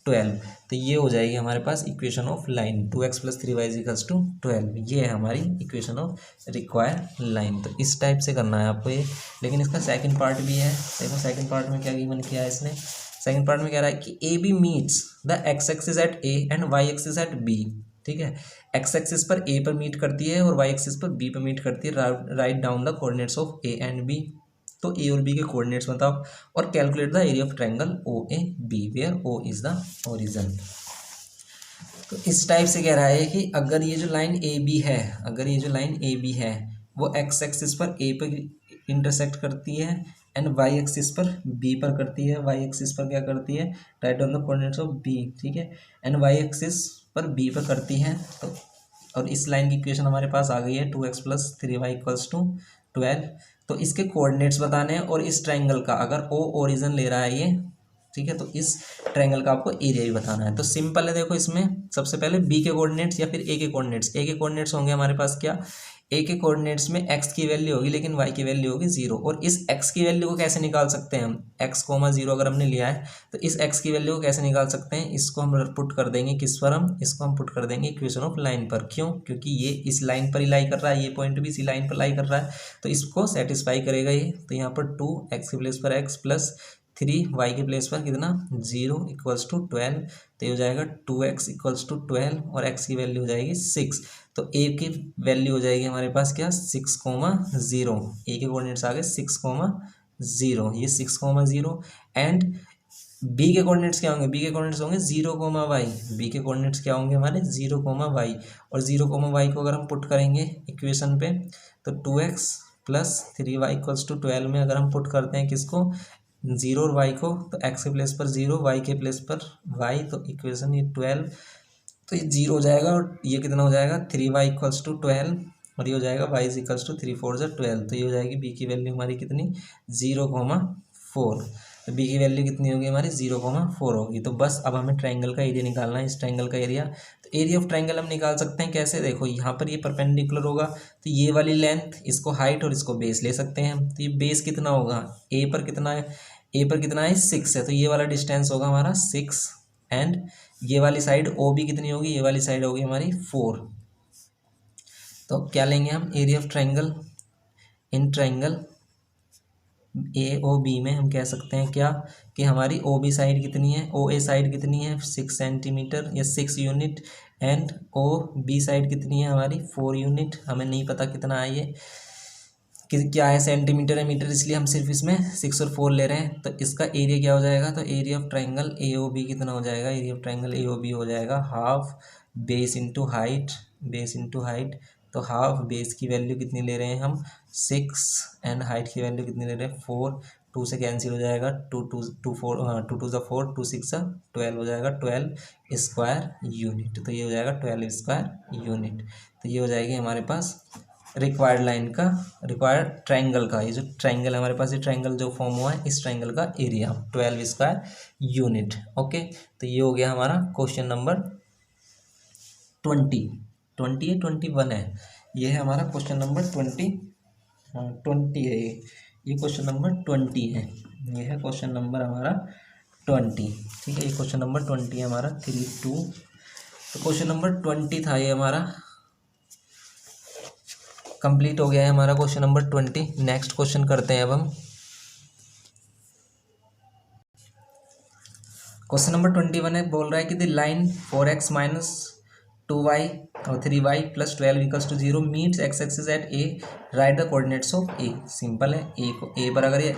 12। तो ये हो जाएगी हमारे पास equation of line, 2x plus 3y equals to 12। ये है हमारी इक्वेशन ऑफ रिक्वायर्ड लाइन। तो इस टाइप से करना है आपको ये। लेकिन इसका सेकंड पार्ट भी है, देखो सेकंड पार्ट में क्या गिवन किया है इसने। सेकंड पार्ट में कह रहा है कि A B meets the x axis at A and y axis at B. ठीक है। एक्स एक्सिस पर ए पर मीट करती है और वाई एक्सिस पर बी पर मीट करती है। Write down the coordinates of A and B. तो ए और बी के कोऑर्डिनेट्स बताओ और calculate the area of triangle O A B where O is the origin. तो इस टाइप से कह रहा है कि अगर ये जो लाइन ए बी है, अगर ये जो लाइन ए बी है वो एक्स एक्सिस पर ए पर इंटरसेक्ट करती है एंड वाई एक्सिस पर बी पर करती है, वाई एक्सिस पर क्या करती है, write on the coordinates of B, ठीक है, एंड वाई एक्सिस पर बी पर करती है। तो और इस लाइन की इक्वेशन हमारे पास आ गई है 2x + 3y = 12। तो इसके कोऑर्डिनेट्स बताने हैं और इस ट्रायंगल का अगर ओ ओरिजिन ले रहा है ये, ठीक है, तो इस ट्रायंगल का आपको एरिया भी बताना है। तो सिंपल है, देखो इसमें सबसे पहले बी के कोऑर्डिनेट्स या फिर ए के कोऑर्डिनेट्स, ए के कोऑर्डिनेट्स होंगे हमारे पास क्या, ए के कोऑर्डिनेट्स में एक्स की वैल्यू होगी लेकिन वाई की वैल्यू होगी 0। और इस एक्स की वैल्यू को कैसे निकाल सकते हैं हम, x,0 अगर हमने लिया है तो इस एक्स की वैल्यू को कैसे निकाल सकते हैं, इसको हम पुट कर देंगे किस पर, हम इसको हम पुट कर देंगे इक्वेशन ऑफ लाइन पर। क्यों, क्योंकि ये इस लाइन पर ही लाई कर रहा है, ये पॉइंट भी इसी लाइन पर लाई कर रहा है, तो इसको सेटिस्फाई करेगा ये। तो यहाँ पर 2 एक्स के प्लेस पर x + 3 वाई के प्लेस पर कितना 0 = 12। तो ये हो जाएगा 2x = 12 और x की वैल्यू हो जाएगी 6। तो a की वैल्यू हो जाएगी हमारे पास क्या 6,0। a के कोऑर्डिनेट्स आ गए 6,0, ये 6,0 एंड b के कोऑर्डिनेट्स क्या होंगे, b के कोऑर्डिनेट्स होंगे 0,y, b के कोऑर्डिनेट्स क्या होंगे हमारे 0,y। और 0,y को अगर हम पुट करेंगे इक्वेशन पे तो 2x + 3y = 12 में अगर हम पुट करते हैं किसको 0 और y को, तो x के प्लेस पर 0, y के प्लेस पर y, तो इक्वेशन ये 12, तो ये 0 हो जाएगा और ये कितना हो जाएगा 3y = 12 और ये हो जाएगा y = 3 4 = 12। तो ये हो जाएगी b की वैल्यू हमारी कितनी 0,4। तो b की वैल्यू कितनी होगी हमारी 0,4 होगी। तो बस अब हमें ट्रायंगल का एरिया निकालना है, इस ट्रायंगल का एरिया। तो एरिया ऑफ ट्रायंगल हम निकाल सकते हैं कैसे, देखो यहाँ पर ये परपेंडिकुलर होगा तो ये वाली लेंथ, इसको हाइट और इसको बेस ले सकते हैं हम। तो ये बेस कितना होगा, ए पर कितना है, ए पर कितना है 6 है, तो ये वाला डिस्टेंस होगा हमारा 6 एंड ये वाली साइड ओ बी कितनी होगी, ये वाली साइड होगी हमारी 4। तो क्या लेंगे हम area of triangle, in triangle A O B में हम कह सकते हैं क्या कि हमारी ओ बी साइड कितनी है, ओ ए साइड कितनी है 6 सेंटीमीटर या 6 unit and O B side कितनी है हमारी 4 यूनिट। हमें नहीं पता कितना है ये क्या है, सेंटीमीटर है मीटर, इसलिए हम सिर्फ इसमें 6 और 4 ले रहे हैं। तो इसका एरिया क्या हो जाएगा, तो area of triangle A O B कितना हो जाएगा, area of triangle A O B हो जाएगा half base into height, base into height. तो हाफ बेस की वैल्यू कितनी ले रहे हैं हम 6 एंड हाइट की वैल्यू कितनी ले रहे हैं 4। 2 से कैंसिल हो जाएगा, 2 2 2 4 2 2 4 2 6 12 हो जाएगा 12 स्क्वायर यूनिट। तो ये हो जाएगा 12 स्क्वायर यूनिट। तो ये हो जाएगी हमारे पास रिक्वायर्ड लाइन का, रिक्वायर्ड ट्रायंगल का, ये जो ट्रायंगल है हमारे पास, ये ट्रायंगल जो फॉर्म हुआ है इस ट्रायंगल का एरिया 12 स्क्वायर यूनिट। ओके, तो ये हो गया हमारा क्वेश्चन नंबर 20 है 21 है, ये है हमारा क्वेश्चन नंबर 20 है, ये क्वेश्चन नंबर 20 है, ये है क्वेश्चन नंबर हमारा 20। ठीक है, ये क्वेश्चन नंबर 20 है हमारा 32। तो क्वेश्चन नंबर 20 था ये हमारा, कंप्लीट हो गया है हमारा क्वेश्चन नंबर 20। नेक्स्ट क्वेश्चन करते हैं अब हम। क्वेश्चन नंबर 21 है, बोल रहा है कि द लाइन 4x - 2y और 3y + 12 = 0 meets x axis at A, right the coordinates of A. Simple है, ए को ए पर अगर ये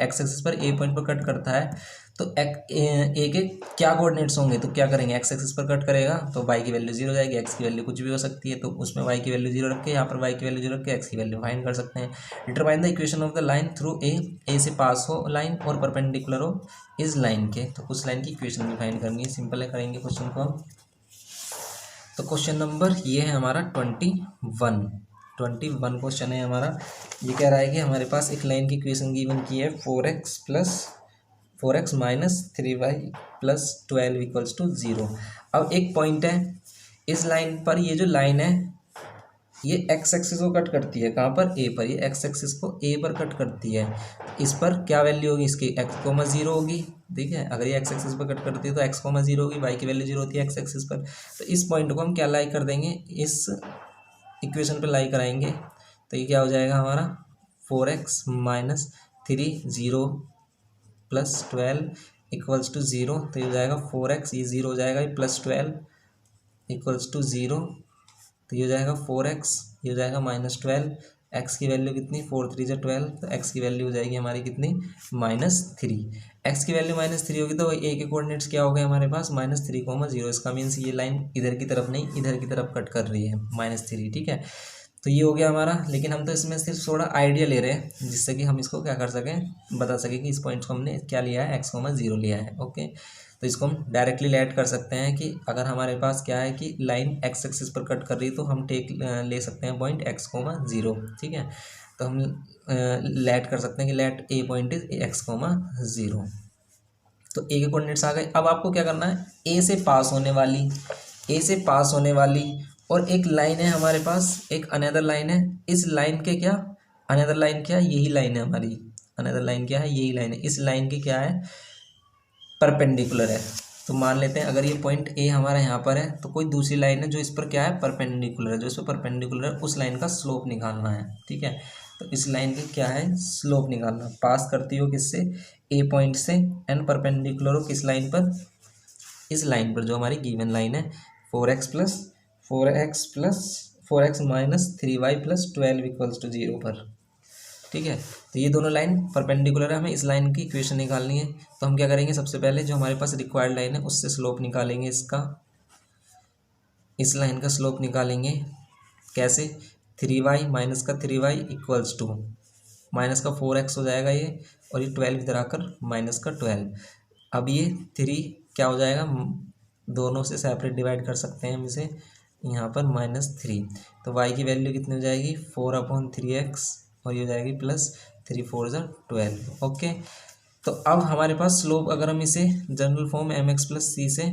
x एक्सिस पर ए पॉइंट पर कट करता है तो ए के क्या कोऑर्डिनेट्स होंगे, तो क्या करेंगे x एक्सिस पर कट करेगा तो y की वैल्यू 0 हो जाएगी, x की वैल्यू कुछ भी हो सकती है, तो उसमें y की वैल्यू 0 रख के यहाँ पर y की वैल्यू 0 रख के x की वैल्यू फाइंड कर सकते हैं। Determine the equation of the line through ए से पास हो लाइन और परपेंडिकुलर हो इस लाइन के। तो उस लाइन की इक्वेशन भी फाइंड करनी है, सिंपल है, करेंगे क्वेश्चन को हम। तो क्वेश्चन नंबर ये है हमारा 21 क्वेश्चन है हमारा। ये कह रहा है कि हमारे पास एक लाइन की इक्वेशन गिवन की है 4x - 3y + 12 = 0। अब एक पॉइंट है, इस लाइन पर ये जो लाइन है ये x एक्सिस को कट करती है, कहाँ पर, a पर, ये x एक्सिस को a पर कट करती है। इस पर क्या वैल्यू होगी इसकी x, 0 होगी, ठीक है, अगर ये x एक्सिस पर कट करती है तो x, 0 होगी, y की वैल्यू 0 होती है x एक्सिस पर। तो इस पॉइंट को हम क्या लाई कर देंगे, इस इक्वेशन पे लाई कराएंगे। तो ये क्या हो जाएगा हमारा 4x - 3 0 + 12 = 0। तो ये हो जाएगा 4x, ये 0 हो जाएगा, ये +12 इक्वल्स टू 0, तो ये हो जाएगा 4x, ये हो जाएगा -12, x की वैल्यू कितनी 4 3 12, तो x की वैल्यू हो जाएगी हमारी कितनी -3। x की वैल्यू -3 होगी तो a के कोऑर्डिनेट्स क्या हो गए हमारे पास -3, 0। इसका मीन्स ये लाइन इधर की तरफ नहीं इधर की तरफ कट कर रही है -3, ठीक है। तो ये हो गया हमारा, लेकिन हम तो इसमें सिर्फ थोड़ा आइडिया ले रहे हैं जिससे कि हम इसको क्या कर सकें, बता सकें कि इस पॉइंट को हमने क्या लिया है x,0 लिया है। ओके, तो इसको हम डायरेक्टली ऐड कर सकते हैं कि अगर हमारे पास क्या है कि लाइन x एक्सिस पर कट कर रही है तो हम ले सकते हैं पॉइंट x,0, ठीक है। तो हम लेट कर सकते हैं कि late A point is x,0। तो ए के कोऑर्डिनेट्स आ गए। अब आपको क्या करना है, ए से पास होने वाली और एक लाइन है हमारे पास, एक अनदर लाइन है। इस लाइन के क्या, अनदर लाइन क्या, यही लाइन है हमारी, अनदर लाइन क्या है, यही लाइन है। इस लाइन की क्या है, परपेंडिकुलर है। तो मान लेते हैं अगर ये पॉइंट ए हमारा यहाँ पर है तो कोई दूसरी लाइन है जो इस पर क्या है, परपेंडिकुलर है। जो इस पर परपेंडिकुलर है उस लाइन का स्लोप निकालना है, ठीक है। तो इस लाइन की क्या है, स्लोप निकालना। पास करती हो किससे, ए पॉइंट से, एंड परपेंडिकुलर हो किस लाइन पर, इस लाइन पर जो हमारी गिवन लाइन है 4x minus 3y plus 12 equals to 0 पर, ठीक है। तो ये दोनों लाइन परपेंडिकुलर है, हमें इस लाइन की इक्वेशन निकालनी है। तो हम क्या करेंगे, सबसे पहले जो हमारे पास रिक्वायर्ड लाइन है उससे स्लोप निकालेंगे इसका, इस लाइन का स्लोप निकालेंगे। कैसे, 3y माइनस का 3y इक्वल्स टू माइनस का 4x हो जाएगा ये, और ये 12 इधर आकर माइनस का 12। अब ये 3 क्या हो जाएगा, दोनों से सेपरेट डिवाइड कर सकते हैं हम इसे, यहाँ पर -3। तो y की वैल्यू कितनी हो जाएगी 4/3x, और ये हो जाएगी +3 4 12। ओके, तो अब हमारे पास स्लोप, अगर हम इसे जनरल फॉर्म mx + c से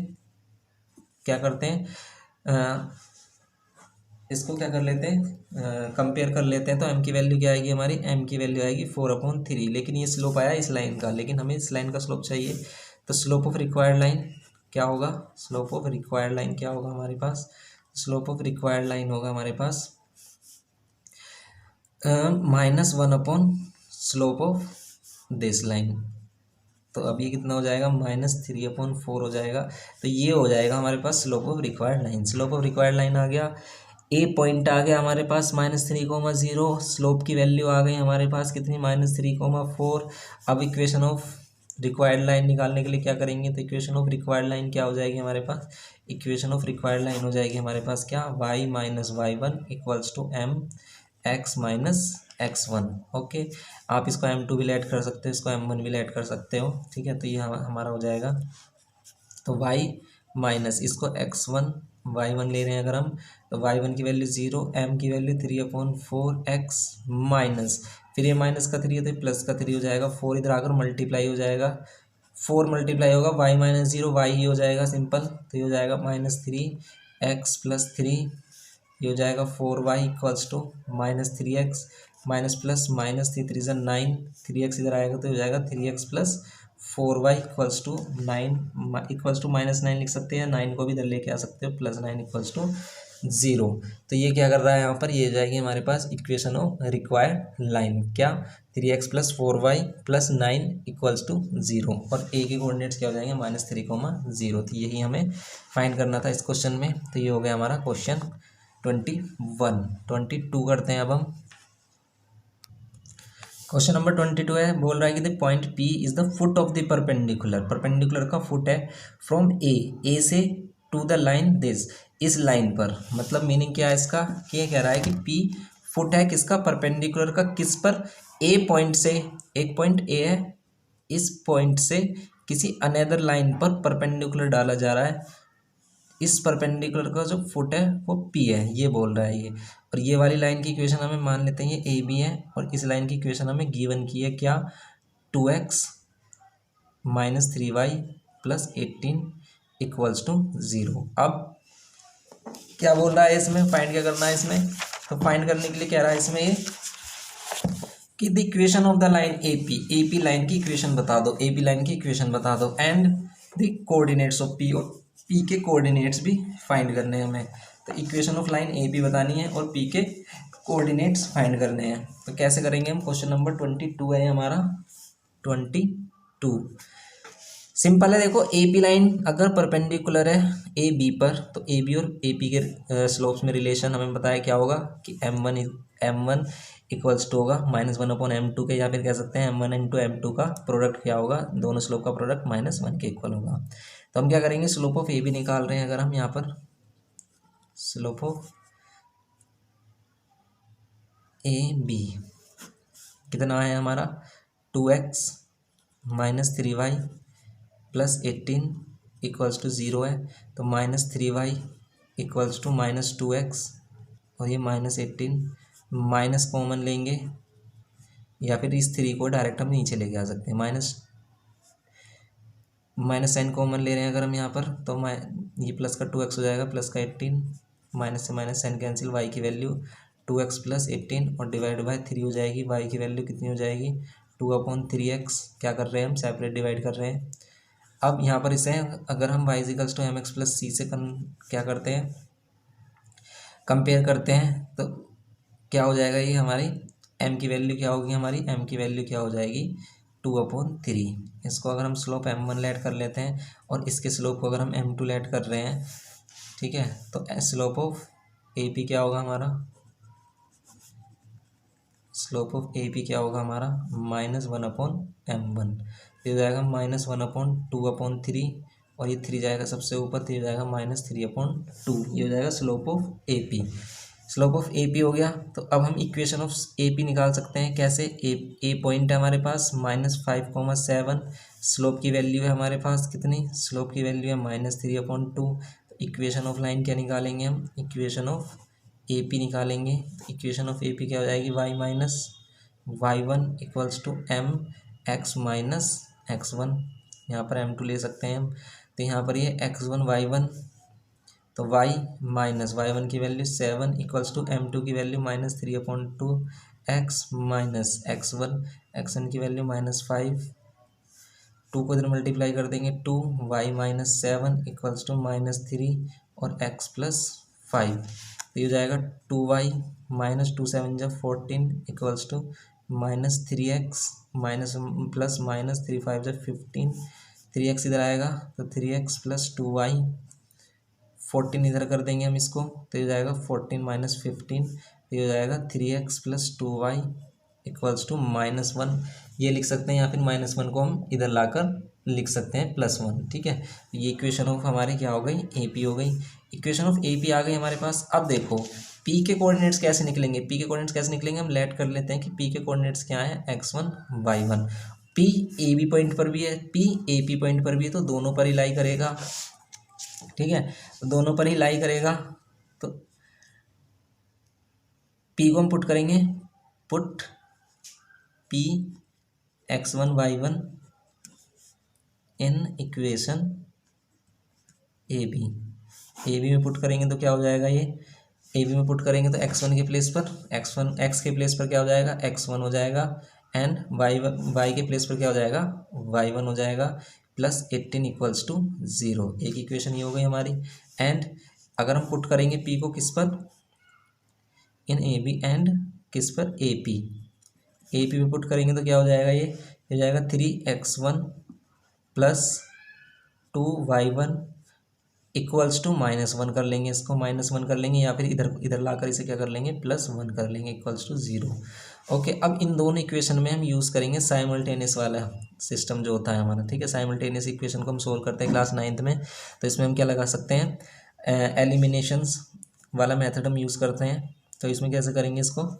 क्या करते हैं, इसको क्या कर लेते हैं, कंपेयर कर लेते हैं। तो m की वैल्यू क्या आएगी हमारी, m की वैल्यू आएगी 4/3। लेकिन ये स्लोप आया इस लाइन का, लेकिन हमें इस लाइन का स्लोप चाहिए। तो स्लोप ऑफ रिक्वायर्ड लाइन क्या होगा, स्लोप ऑफ रिक्वायर्ड लाइन क्या होगा हमारे पास, स्लोप ऑफ रिक्वायर्ड लाइन होगा हमारे पास -1 स्लोप ऑफ दिस लाइन। तो अब ये कितना हो जाएगा, -3/4 हो जाएगा। तो ये हो जाएगा हमारे पास slope of required line. Slope of required line आ गया, ए पॉइंट आ गया हमारे पास -3,0, स्लोप की वैल्यू आ गई हमारे पास कितनी -3,4। अब इक्वेशन ऑफ रिक्वायर्ड लाइन निकालने के लिए क्या करेंगे, तो इक्वेशन ऑफ रिक्वायर्ड लाइन क्या हो जाएगी हमारे पास, इक्वेशन ऑफ रिक्वायर्ड लाइन हो जाएगी हमारे पास क्या, y - y1 equals to mx - x1। Okay, आप इसको m2 भी लेट कर सकते हो, इसको m1 भी लेट कर सकते हो, ठीक है। तो ये हमारा हो जाएगा, तो y माइनस इसको x1 y1 ले रहे हैं अगर हम, तो y1 की वैल्यू 0, m की वैल्यू 3/4x माइनस, फिर ये माइनस का 3 है तो प्लस का 3 हो जाएगा, 4 इधर आकर मल्टीप्लाई हो जाएगा, 4 मल्टीप्लाई होगा y - 0 y ही हो जाएगा सिंपल। तो ये हो जाएगा -3x + 3, ये हो जाएगा 4y equals to -3x minus plus -3 3 9, 3x इधर आएगा तो हो जाएगा 3x + 4y equals to 9 equals to -9 लिख सकते हैं, 9 को भी इधर लेके आ सकते हो, +9 इक्वल्स टू 0। तो ये क्या कर रहा है यहाँ पर, ये जाएगी हमारे पास इक्वेशन ऑफ रिक्वायर्ड लाइन, क्या 3x + 4y + 9 इक्वल्स टू 0, और ए के कोऑर्डिनेट्स क्या हो जाएंगे -3,0। तो यही हमें फाइंड करना था इस क्वेश्चन में। तो ये हो गया हमारा क्वेश्चन 21। 22 करते हैं अब हम। क्वेश्चन नंबर 22 है, बोल रहा है कि the point P is the foot of the perpendicular, perpendicular का फुट है फ्रॉम ए से टू द लाइन दिस, इस लाइन पर। मतलब मीनिंग क्या है इसका, कि ये कह रहा है कि P फुट है किसका, परपेंडिकुलर का, किस पर, ए पॉइंट से, एक पॉइंट ए है, इस पॉइंट से किसी अनदर लाइन पर परपेंडिकुलर डाला जा रहा है। इस परपेंडिकुलर का जो फुट है वो P है, ये बोल रहा है ये। और ये वाली लाइन की इक्वेशन हमें मान लेते हैं ये AB है, और इस लाइन की इक्वेशन हमें गिवन की है क्या, 2x - 3y + 18 इक्वल्स टू 0। अब क्या बोल रहा है इसमें, फाइंड क्या करना है इसमें, तो फाइंड करने के लिए कह रहा है इसमें ये कि the equation of the line AP line की इक्वेशन बता दो, AP लाइन की इक्वेशन बता दो, and the coordinates of P, और P के कोऑर्डिनेट्स भी फाइंड करने हैं हमें। तो इक्वेशन ऑफ लाइन AP बतानी है और P के कोऑर्डिनेट्स फाइंड करने हैं। तो कैसे करेंगे हम, क्वेश्चन नंबर 22 है हमारा, 22। सिंपल है, देखो ए पी लाइन अगर परपेंडिकुलर है ए बी पर, तो ए बी और ए पी के स्लोप्स में रिलेशन हमें बताया क्या होगा कि एम वन इक्वल्स टू होगा -1/m2 के, या फिर कह सकते हैं m1 इंटू m2 का प्रोडक्ट क्या होगा, दोनों स्लोप का प्रोडक्ट -1 के इक्वल होगा। तो हम क्या करेंगे, स्लोप ऑफ ए बी निकाल रहे हैं अगर हम यहाँ पर, स्लोप ऑफ ए बी कितना है हमारा 2x - 3y +18 इक्वल्स टू 0 है, तो -3y इक्वल्स टू -2x और ये -18 माइनस कॉमन लेंगे, या फिर इस 3 को डायरेक्ट हम नीचे लेके आ सकते हैं, माइनस साइन कॉमन ले रहे हैं अगर हम यहाँ पर, तो ये प्लस का 2x हो जाएगा, प्लस का 18, माइनस से माइनस साइन कैंसिल, y की वैल्यू 2x + 18 और डिवाइड बाय 3 हो जाएगी, y की वैल्यू कितनी हो जाएगी 2/3x, क्या कर रहे हैं हम सेपरेट डिवाइड कर रहे हैं। अब यहाँ पर इसे अगर हम y = mx + c से क्या करते हैं, कंपेयर करते हैं, तो क्या हो जाएगा, ये हमारी m की वैल्यू क्या होगी, हमारी m की वैल्यू क्या हो जाएगी 2/3। इसको अगर हम स्लोप m1 लेट कर लेते हैं और इसके स्लोप को अगर हम m2 लेट कर रहे हैं, ठीक है, तो स्लोप ऑफ ए पी क्या होगा हमारा, स्लोप ऑफ ए पी क्या होगा हमारा -1/m1, ये हो जाएगा -1/2/3 और ये 3 जाएगा सबसे ऊपर, 3 जाएगा -3/2, ये हो जाएगा slope of A P. Slope of A P हो गया, तो अब हम इक्वेशन ऑफ ए पी निकाल सकते हैं कैसे, ए पॉइंट है हमारे पास -5,7, स्लोप की वैल्यू है हमारे पास कितनी, स्लोप की वैल्यू है -3/2। इक्वेशन ऑफ लाइन क्या निकालेंगे हम, इक्वेशन ऑफ ए पी निकालेंगे, इक्वेशन ऑफ ए पी क्या हो जाएगी y-y1 equals to m x - x1, यहाँ पर m2 ले सकते हैं हम, तो यहाँ पर ये x1 y1, तो y माइनस y1 की वैल्यू 7 इक्वल्स टू m2 की वैल्यू -3/2 x - x1 की वैल्यू -5, 2 को इधर मल्टीप्लाई कर देंगे 2 y - 7 इक्वल्स टू -3 और x + 5, तो ये हो जाएगा 2y -2 7 = 14 equals to -3x +-3 5 = 15, 3x इधर आएगा तो 3x + 2y, 14 इधर कर देंगे हम इसको, तो ये हो जाएगा 14 - 15, तो ये हो जाएगा 3x + 2y इक्वल्स टू -1, ये लिख सकते हैं, या फिर -1 को हम इधर लाकर लिख सकते हैं +1, ठीक है। ये इक्वेशन ऑफ हमारे क्या हो गई, ए पी हो गई। इक्वेशन ऑफ ए पी आ गई हमारे पास। अब देखो पी के कोऑर्डिनेट्स कैसे निकलेंगे, पी के कोऑर्डिनेट्स कैसे निकलेंगे, हम लेट कर लेते हैं कि पी के कोऑर्डिनेट्स क्या है x1 y1, P A B point पर भी है, पी ए पी पॉइंट पर भी है, तो दोनों पर ही लाई करेगा, ठीक है, तो दोनों पर ही लाई करेगा। तो पी को हम पुट करेंगे, put P x1 y1 in equation A B में पुट करेंगे तो क्या हो जाएगा, ये ए बी में पुट करेंगे तो x1 के प्लेस पर x के प्लेस पर क्या हो जाएगा x1 हो जाएगा, एंड y के प्लेस पर क्या हो जाएगा y1 हो जाएगा, +18 इक्वल्स टू 0, एक इक्वेशन ये हो गई हमारी। एंड अगर हम पुट करेंगे p को किस पर, इन ए बी, एंड किस पर ए पी में पुट करेंगे तो क्या हो जाएगा, ये हो जाएगा 3x1 + 2y1 इक्वल्स टू -1 कर लेंगे, इसको -1 कर लेंगे, या फिर इधर लाकर इसे क्या कर लेंगे +1 कर लेंगे इक्वल्स टू 0। ओके, अब इन दोनों इक्वेशन में हम यूज़ करेंगे साइमल्टेनियस वाला सिस्टम जो होता है हमारा, ठीक है। साइमल्टेनियस इक्वेशन को हम सोल्व करते हैं क्लास 9th में, तो इसमें हम क्या लगा सकते हैं, एलिमिनेशंस वाला मेथड हम यूज़ करते हैं। तो इसमें कैसे करेंगे इसको,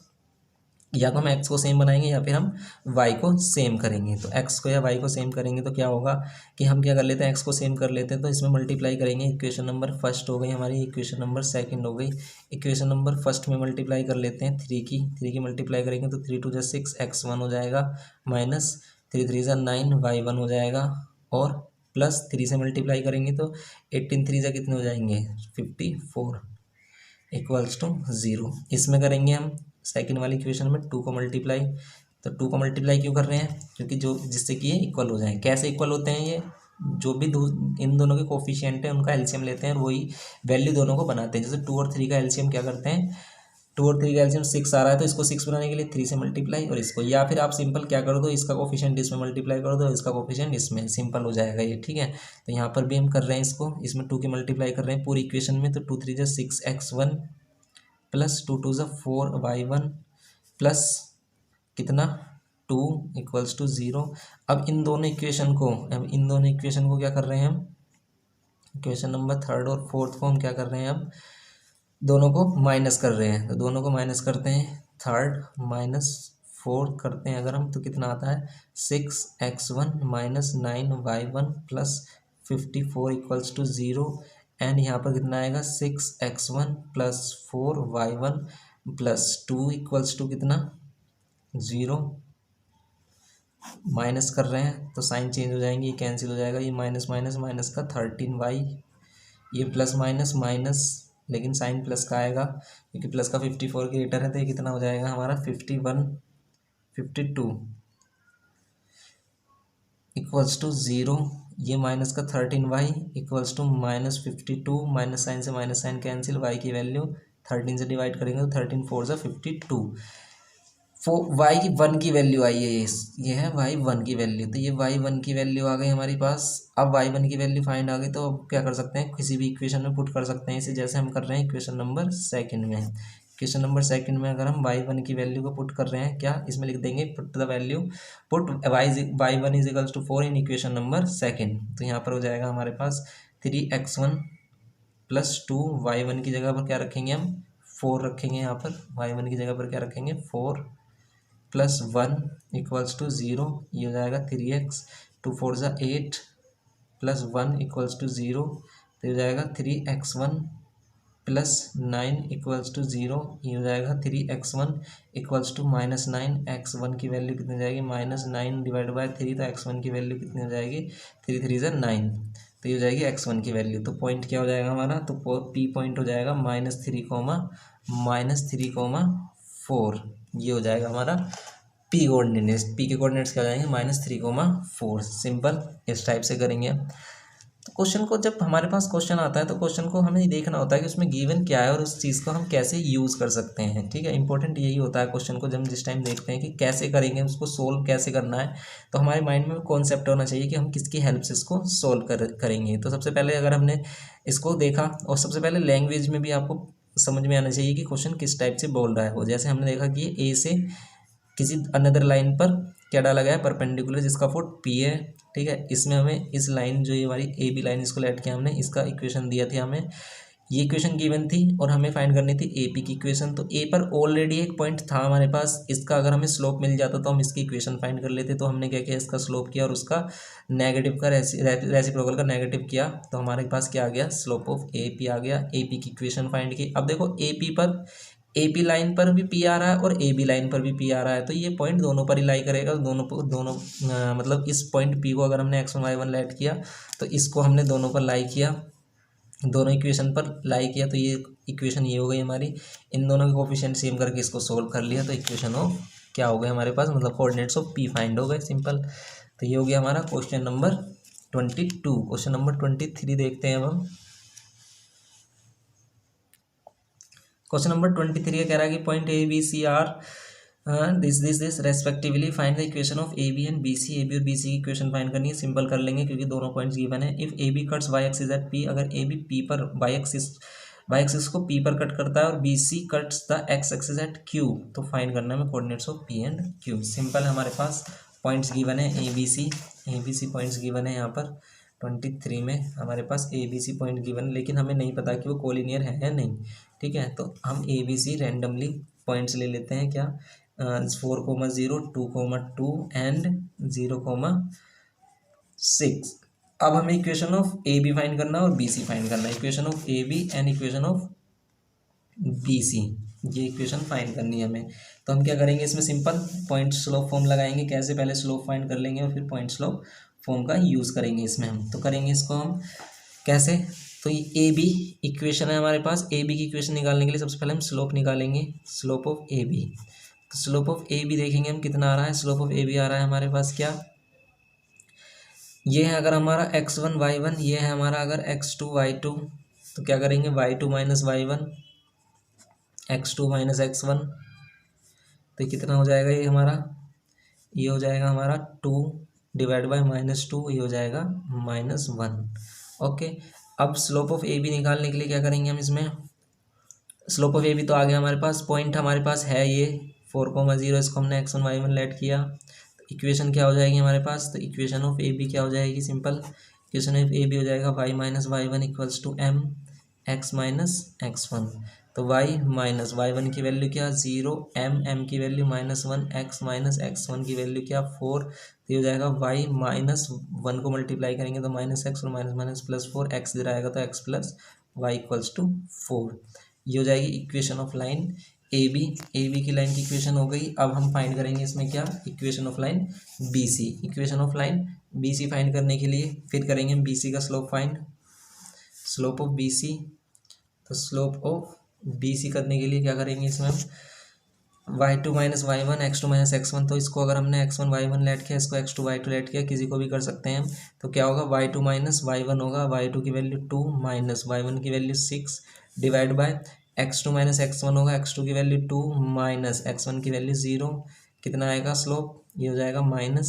या तो हम x को सेम बनाएंगे या फिर हम y को सेम करेंगे। तो x को या y को सेम करेंगे तो क्या होगा कि हम क्या कर लेते हैं, x को सेम कर लेते हैं, तो इसमें मल्टीप्लाई करेंगे, इक्वेशन नंबर फर्स्ट हो गई हमारी, इक्वेशन नंबर सेकंड हो गई। इक्वेशन नंबर फर्स्ट में मल्टीप्लाई कर लेते हैं 3 की मल्टीप्लाई करेंगे तो 3 × 2 = 6 x1 हो जाएगा, -3 3 = 9 y1 हो जाएगा, और +3 से मल्टीप्लाई करेंगे तो 18 3 कितने हो जाएंगे 54 इक्वल्स टू 0। इसमें करेंगे हम सेकंड वाली इक्वेशन में 2 को मल्टीप्लाई, तो 2 को मल्टीप्लाई क्यों कर रहे हैं, क्योंकि जो जिससे कि ये इक्वल हो जाए। कैसे इक्वल होते हैं ये, जो भी इन दोनों के कोफिशिएंट हैं उनका एलसीएम लेते हैं और वही वैल्यू दोनों को बनाते हैं। जैसे 2 और 3 का एलसीएम क्या करते हैं, टू और थ्री का एलसीएम 6 आ रहा है, तो इसको 6 बनाने के लिए 3 से मल्टीप्लाई और इसको, या फिर आप सिंपल क्या कर दो, इसका कोफिशिएंट इसमें मल्टीप्लाई कर दो, इसका कोफिशिएंट इसमें, सिंपल हो जाएगा ये, ठीक है। तो यहाँ पर भी हम कर रहे हैं इसको, इसमें 2 की मल्टीप्लाई कर रहे हैं पूरी इक्वेशन में, तो 2 3 जा 6x1 प्लस 2 2 जा 4y1 प्लस कितना 2 इक्वल्स टू 0। अब इन दोनों इक्वेशन को क्या कर रहे हैं हम, इक्वेशन नंबर थर्ड और फोर्थ को हम क्या कर रहे हैं, अब दोनों को माइनस कर रहे हैं, तो दोनों को माइनस करते हैं, थर्ड माइनस 4 करते हैं अगर हम, तो कितना आता है 6x1 minus 9y1 plus 54 equals to 0। And यहाँ पर कितना आएगा 6x1 plus 4y1 plus 2 equals to कितना 0। माइनस कर रहे हैं तो साइन चेंज हो जाएंगे, ये कैंसिल हो जाएगा, ये माइनस माइनस माइनस का 13y, ये प्लस माइनस माइनस, लेकिन साइन प्लस का आएगा क्योंकि प्लस का 54 ग्रेटर है, तो ये कितना हो जाएगा हमारा 52 इक्वल्स टू 0। ये माइनस का 13y equals to minus 52, minus sign से माइनस साइन कैंसिल, y की वैल्यू 13 से डिवाइड करेंगे तो 13 4 ज़ा 52। वाई वन की वैल्यू आई है, ये है वाई वन की वैल्यू, तो ये वाई वन की वैल्यू आ गई हमारे पास। अब वाई वन की वैल्यू फाइंड आ गई, तो अब क्या कर सकते हैं, किसी भी इक्वेशन में पुट कर सकते हैं इसे, जैसे हम कर रहे हैं इक्वेशन नंबर सेकंड में। इक्वेशन नंबर सेकंड में अगर हम वाई वन की वैल्यू को पुट कर रहे हैं, क्या इसमें लिख देंगे, put the value, put y one is equals to 4 in equation number second. तो यहाँ पर हो जाएगा हमारे पास 3x1 प्लस 2, वाई वन की जगह पर क्या रखेंगे हम 4 रखेंगे, यहाँ पर वाई वन की जगह पर क्या रखेंगे 4 प्लस 1 इक्वल्स टू 0, ये हो जाएगा 3x, 2 4 ज़ा 8 प्लस 1 इक्वल्स टू 0, तो हो जाएगा 3x1 प्लस 9 इक्वल्स टू 0, ये हो जाएगा 3x1 equals to minus 9, x1 की वैल्यू कितनी हो जाएगी माइनस 9 डिवाइड बाय 3, तो x1 की वैल्यू कितनी हो जाएगी 3 3 ज़ा 9, तो ये हो जाएगी x1 की वैल्यू। तो पॉइंट क्या हो जाएगा हमारा, तो पी पॉइंट हो जाएगा -3,4, ये हो जाएगा हमारा पी कोऑर्डिनेट्स। पी के कोऑर्डिनेट्स क्या हो जाएंगे -3,4। सिंपल इस टाइप से करेंगे। तो क्वेश्चन को जब हमारे पास क्वेश्चन आता है तो क्वेश्चन को हमें देखना होता है कि उसमें गिवन क्या है और उस चीज़ को हम कैसे यूज़ कर सकते हैं, ठीक है। इंपॉर्टेंट यही होता है क्वेश्चन को जब जिस टाइम देखते हैं कि कैसे करेंगे, उसको सोल्व कैसे करना है, तो हमारे माइंड में कॉन्सेप्ट होना चाहिए कि हम किसकी हेल्प से इसको सोल्व करेंगे। तो सबसे पहले अगर हमने इसको देखा, और सबसे पहले लैंग्वेज में भी आपको समझ में आना चाहिए कि क्वेश्चन किस टाइप से बोल रहा है वो। जैसे हमने देखा कि ए से किसी अनदर लाइन पर क्या डाला गया है परपेंडिकुलर, जिसका फुट पी है, ठीक है। इसमें हमें इस लाइन जो ये हमारी ए बी लाइन, इसको लेट किया हमने, इसका इक्वेशन दिया था हमें, ये इक्वेशन गिवन थी और हमें फाइंड करनी थी ए पी की इक्वेशन। तो ए पर ऑलरेडी एक पॉइंट था हमारे पास, इसका अगर हमें स्लोप मिल जाता तो हम इसकी इक्वेशन फाइंड कर लेते। तो हमने क्या किया, इसका स्लोप किया और उसका नेगेटिव का रेसिप्रोकल का नेगेटिव किया, तो हमारे पास क्या आ गया, स्लोप ऑफ ए पी आ गया। ए पी की इक्वेशन फाइंड की। अब देखो ए पी पर, ए पी लाइन पर भी पी आ रहा है और ए बी लाइन पर भी पी आ रहा है, तो ये पॉइंट दोनों पर ही लाई करेगा। दोनों मतलब इस पॉइंट पी को अगर हमने x1 y1 लेट किया तो इसको हमने दोनों पर लाई किया, दोनों इक्वेशन पर लाई किया, तो ये इक्वेशन ये हो गई हमारी। इन दोनों के कोफिशिएंट सेम करके इसको सोल्व कर लिया, तो इक्वेशन ऑफ क्या हो गए हमारे पास, मतलब कोऑर्डिनेट्स ऑफ पी फाइंड हो गए, सिंपल। तो ये हो गया हमारा क्वेश्चन नंबर 22। क्वेश्चन नंबर 23 देखते हैं अब हम। क्वेश्चन नंबर 23 कह रहा है कि point A B C are this respectively find the equation of A B and B C. A B और बी सी की इक्वेशन फाइंड करनी है, सिंपल कर लेंगे क्योंकि दोनों पॉइंट्स गिवन है। If A B cuts Y axis at P, अगर ए बी पी पर वाई एक्सिस को पी पर कट करता है और B C cuts the x axis at Q, तो फाइंड करना है coordinates of P and Q. Simple है, हमारे पास पॉइंट्स गिवन है A B C points given है यहाँ पर 23 में हमारे पास A B C point given, लेकिन हमें नहीं पता कि वो कोलिनियर है या नहीं, ठीक है। तो हम A B C randomly points ले लेते हैं, क्या 4,0 2,2 एंड 0,6। अब हमें equation of A B find करना है और बी सी फाइंड करना है। Equation of A B and equation of B C, ये इक्वेशन फाइंड करनी है हमें। तो हम क्या करेंगे, इसमें सिंपल पॉइंट स्लोप फॉर्म लगाएंगे। कैसे, पहले स्लोप फाइंड कर लेंगे और फिर पॉइंट स्लोप फॉर्म का यूज़ करेंगे इसमें हम। तो करेंगे इसको हम कैसे, तो ये ए बी इक्वेशन है हमारे पास। ए बी की इक्वेशन निकालने के लिए सबसे पहले हम स्लोप निकालेंगे, स्लोप ऑफ ए बी। तो स्लोप ऑफ ए बी देखेंगे हम कितना आ रहा है। स्लोप ऑफ ए बी आ रहा है हमारे पास क्या, ये है अगर हमारा x1 y1, ये है हमारा अगर x2 y2, तो क्या करेंगे y2 minus y1 x2 minus x1, तो कितना हो जाएगा ये हमारा, ये हो जाएगा हमारा 2 डिवाइड बाय -2, ये हो जाएगा -1। ओके, अब स्लोप ऑफ ए बी निकालने के लिए क्या करेंगे हम, इसमें स्लोप ऑफ ए बी तो आ गया हमारे पास, पॉइंट हमारे पास है ये 4,0, इसको हमने x1 y1 लेट किया, तो इक्वेशन क्या हो जाएगी हमारे पास, तो इक्वेशन ऑफ ए बी क्या हो जाएगी, simple equation of A B हो जाएगा y minus y1 equals to m x minus x1। तो y माइनस y1 की वैल्यू क्या 0, m की वैल्यू -1, x माइनस x1 की वैल्यू क्या 4, तो ये हो जाएगा y माइनस 1 को मल्टीप्लाई करेंगे तो -x और माइनस +4, x इधर आएगा तो x plus y equals to 4। ये हो जाएगी equation of line A B की लाइन की इक्वेशन हो गई। अब हम फाइंड करेंगे इसमें क्या, equation of line B C. Equation of line B C find करने के लिए फिर करेंगे हम बी सी का slope find, slope of B C. तो स्लोप ऑफ बी सी करने के लिए क्या करेंगे इसमें हम y2 minus y1 x2 minus x1, तो इसको अगर हमने x1 y1 लेट किया, इसको x2 y2 लेट किया, किसी को भी कर सकते हैं हम, तो क्या होगा y2 माइनस y1 होगा, y2 की वैल्यू 2 माइनस y1 की value 6 divide by x2 minus x1 होगा, x2 की वैल्यू 2 माइनस x1 की वैल्यू 0, कितना आएगा स्लोप, ये हो जाएगा माइनस,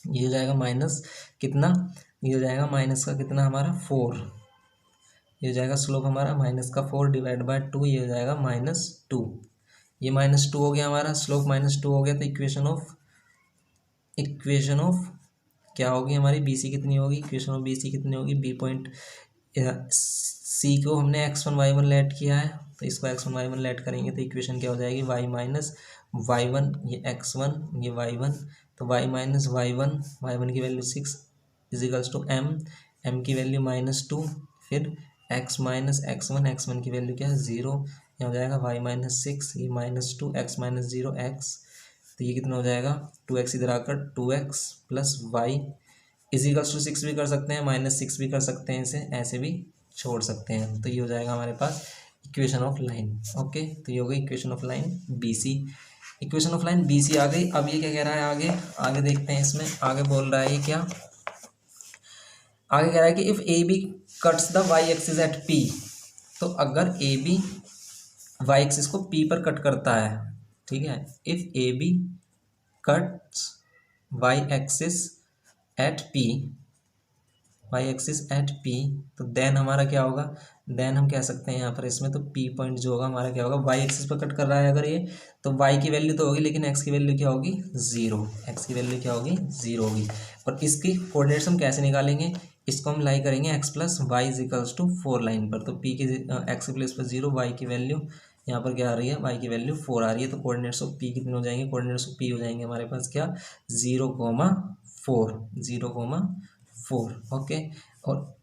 ये हो जाएगा माइनस कितना, ये हो जाएगा माइनस का कितना हमारा 4, ये हो जाएगा स्लोप हमारा माइनस का 4 डिवाइड बाय 2, ये हो जाएगा -2। ये -2 हो गया हमारा, स्लोप -2 हो गया, तो इक्वेशन ऑफ क्या होगी हमारी बी सी कितनी होगी, इक्वेशन ऑफ बी सी कितनी होगी, बी पॉइंट सी को हमने x1 y1 लेट किया है, तो इसको x1 y1 लेट करेंगे तो इक्वेशन क्या हो जाएगी y माइनस y1, ये x1 ये y1, तो y माइनस y1 की वैल्यू 6 इजिकल्स टू m की वैल्यू -2, फिर x माइनस x1 की वैल्यू क्या है 0, यहाँ हो जाएगा y माइनस 6, ये -2 x माइनस 0 x, तो ये कितना हो जाएगा 2x इधर आकर 2x plus y equals to 6 भी कर सकते हैं, -6 भी कर सकते हैं, इसे ऐसे भी छोड़ सकते हैं, तो ये हो जाएगा हमारे पास इक्वेशन ऑफ लाइन। ओके, तो ये हो गई equation of line B C. Equation of line B C आ गई। अब ये क्या कह रहा है आगे, आगे देखते हैं इसमें आगे बोल रहा है ये क्या, आगे कह रहा है कि if A B cuts the y axis at P, तो अगर ए बी वाई एक्सिस को पी पर कट करता है, ठीक है, if A B cuts Y axis at P, y axis at P, तो देन हमारा क्या होगा, देन हम कह सकते हैं यहाँ पर इसमें, तो पी पॉइंट जो होगा हमारा क्या होगा, वाई एक्सिस पर कट कर रहा है अगर ये, तो वाई की वैल्यू तो होगी लेकिन एक्स की वैल्यू क्या होगी 0, एक्स की वैल्यू क्या होगी 0 होगी। और इसकी कोऑर्डिनेट्स हम कैसे निकालेंगे, इसको हम लाई करेंगे x plus y equals to 4 line पर, तो पी की एक्स की प्लेस पर 0, वाई की वैल्यू यहाँ पर क्या आ रही है, वाई की वैल्यू 4 आ रही है, तो कोऑर्डिनेट्स ऑफ पी कितने हो जाएंगे, कोऑर्डिनेट्स ऑफ पी हो जाएंगे हमारे पास क्या 0,4, 0,4। ओके, और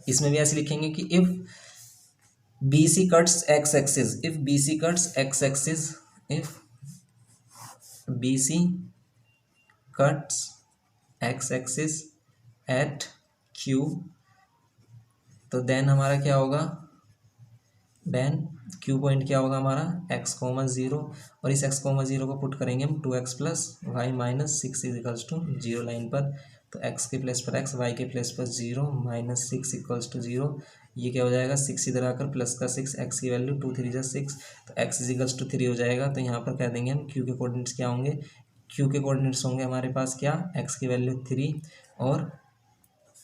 इसमें भी ऐसे लिखेंगे कि if B C cuts x axis, if B C cuts x axis, if B C cuts x axis at Q, तो देन हमारा क्या होगा, देन क्यू पॉइंट क्या होगा हमारा x,0, और इस x,0 को पुट करेंगे हम 2x plus y minus 6 equals to 0 line पर, तो x के प्लेस पर x, y के प्लेस पर 0 -6 इक्वल्स टू 0, ये क्या हो जाएगा 6 इधर आकर प्लस का 6, x की वैल्यू 2 3 6, तो x इजिकल्स टू 3 हो जाएगा, तो यहाँ पर कह देंगे हम q के कोऑर्डिनेट्स क्या होंगे, q के कोऑर्डिनेट्स होंगे हमारे पास क्या, x की वैल्यू 3 और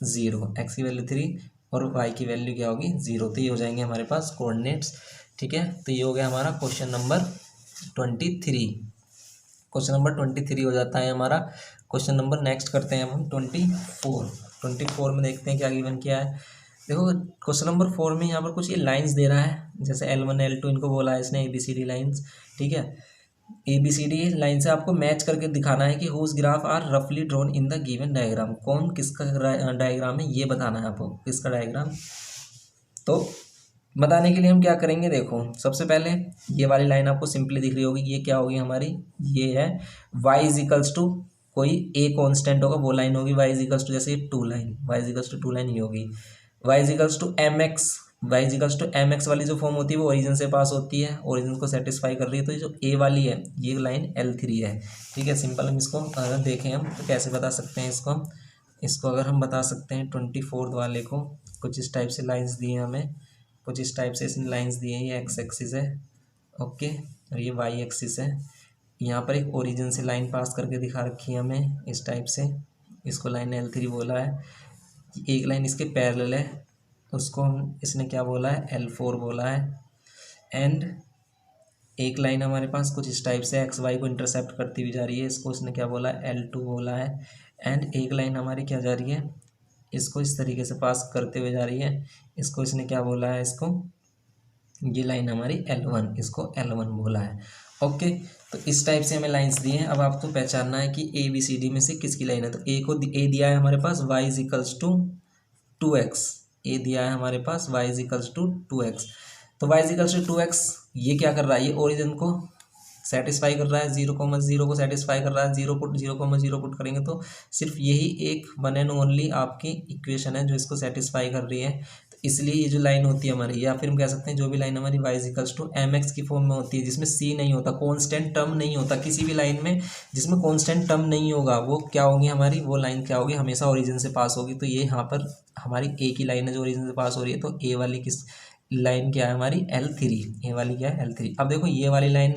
0, x की वैल्यू 3 और y की वैल्यू क्या होगी 0, तो ये हो जाएंगे हमारे पास कोऑर्डिनेट्स। ठीक है, तो ये हो गया हमारा क्वेश्चन नंबर 23, क्वेश्चन नंबर 23 हो जाता है हमारा। क्वेश्चन नंबर नेक्स्ट करते हैं हम 24 में देखते हैं क्या गिवन किया है। देखो क्वेश्चन नंबर 4 में यहाँ पर कुछ ये लाइंस दे रहा है, जैसे L1 L2 इनको बोला है इसने ABCD लाइंस, ठीक है, ABCD लाइन से आपको मैच करके दिखाना है कि हुज ग्राफ आर रफली drawn in the given diagram, कौन किसका डायग्राम है ये बताना है आपको, किसका डायग्राम। तो बताने के लिए हम क्या करेंगे, देखो सबसे पहले ये वाली लाइन आपको सिंपली दिख रही होगी, ये क्या होगी हमारी, ये है y इजिकल्स टू कोई a कांस्टेंट होगा वो लाइन होगी, y इजिकल्स टू जैसे ये 2 line, y equals to 2 line ये होगी, y equals to mx, y equals to mx वाली जो फॉर्म होती है वो ओरिजिन से पास होती है, ओरिजिन को सेटिस्फाई कर रही है, तो जो a वाली है ये लाइन L3 है। ठीक है, सिंपल हम इसको अगर देखें हम तो कैसे बता सकते हैं इसको अगर हम बता सकते हैं 24 वाले को, कुछ इस टाइप से लाइन्स दी हैं हमें, कुछ इस टाइप से इसने लाइंस दी हैं, ये एक्स एक्सिस है, ओके, और ये वाई एक्सिस है। यहाँ पर एक ओरिजिन से लाइन पास करके दिखा रखी है हमें इस टाइप से, इसको लाइन L3 बोला है। एक लाइन इसके पैरेलल है, उसको हम इसने क्या बोला है, L4 बोला है। एंड एक लाइन हमारे पास कुछ इस टाइप से एक्स वाई को इंटरसेप्ट करती हुई जा रही है, इसको इसने क्या बोला है, L2 बोला है। एंड एक लाइन हमारी क्या जा रही है, इसको इस तरीके से पास करते हुए जा रही है, इसको इसने क्या बोला है, इसको ये लाइन हमारी L1, इसको L1 बोला है, ओके। तो इस टाइप से हमें लाइंस दी हैं। अब आपको पहचानना है कि ए बी सी डी में से किसकी लाइन है। तो ए दिया है हमारे पास y is equals to 2x, ए दिया है हमारे पास y is equals to 2x। तो y is equals to 2x, ये क्या कर रहा है, ये ओरिजिन को सेटिस्फाई कर रहा है, 0,0 को सेटिस्फाई कर रहा है, 0,0 पुट करेंगे तो सिर्फ यही एक वन एंड ओनली आपकी इक्वेशन है जो इसको सेटिस्फाई कर रही है। तो इसलिए ये जो लाइन होती है हमारी, या फिर हम कह सकते हैं जो भी लाइन हमारी y is equals to mx की फॉर्म में होती है, जिसमें c नहीं होता, कॉन्स्टेंट टर्म नहीं होता, किसी भी लाइन में जिसमें कॉन्स्टेंट टर्म नहीं होगा वो क्या होगी हमारी, वो लाइन क्या होगी, हमेशा ओरिजिन से पास होगी। तो ये यहाँ पर हमारी ए की लाइन है जो ओरिजिन से पास हो रही है, तो ए वाली किस लाइन क्या है हमारी, L3, ए वाली क्या है, L3। अब देखो ये वाली लाइन,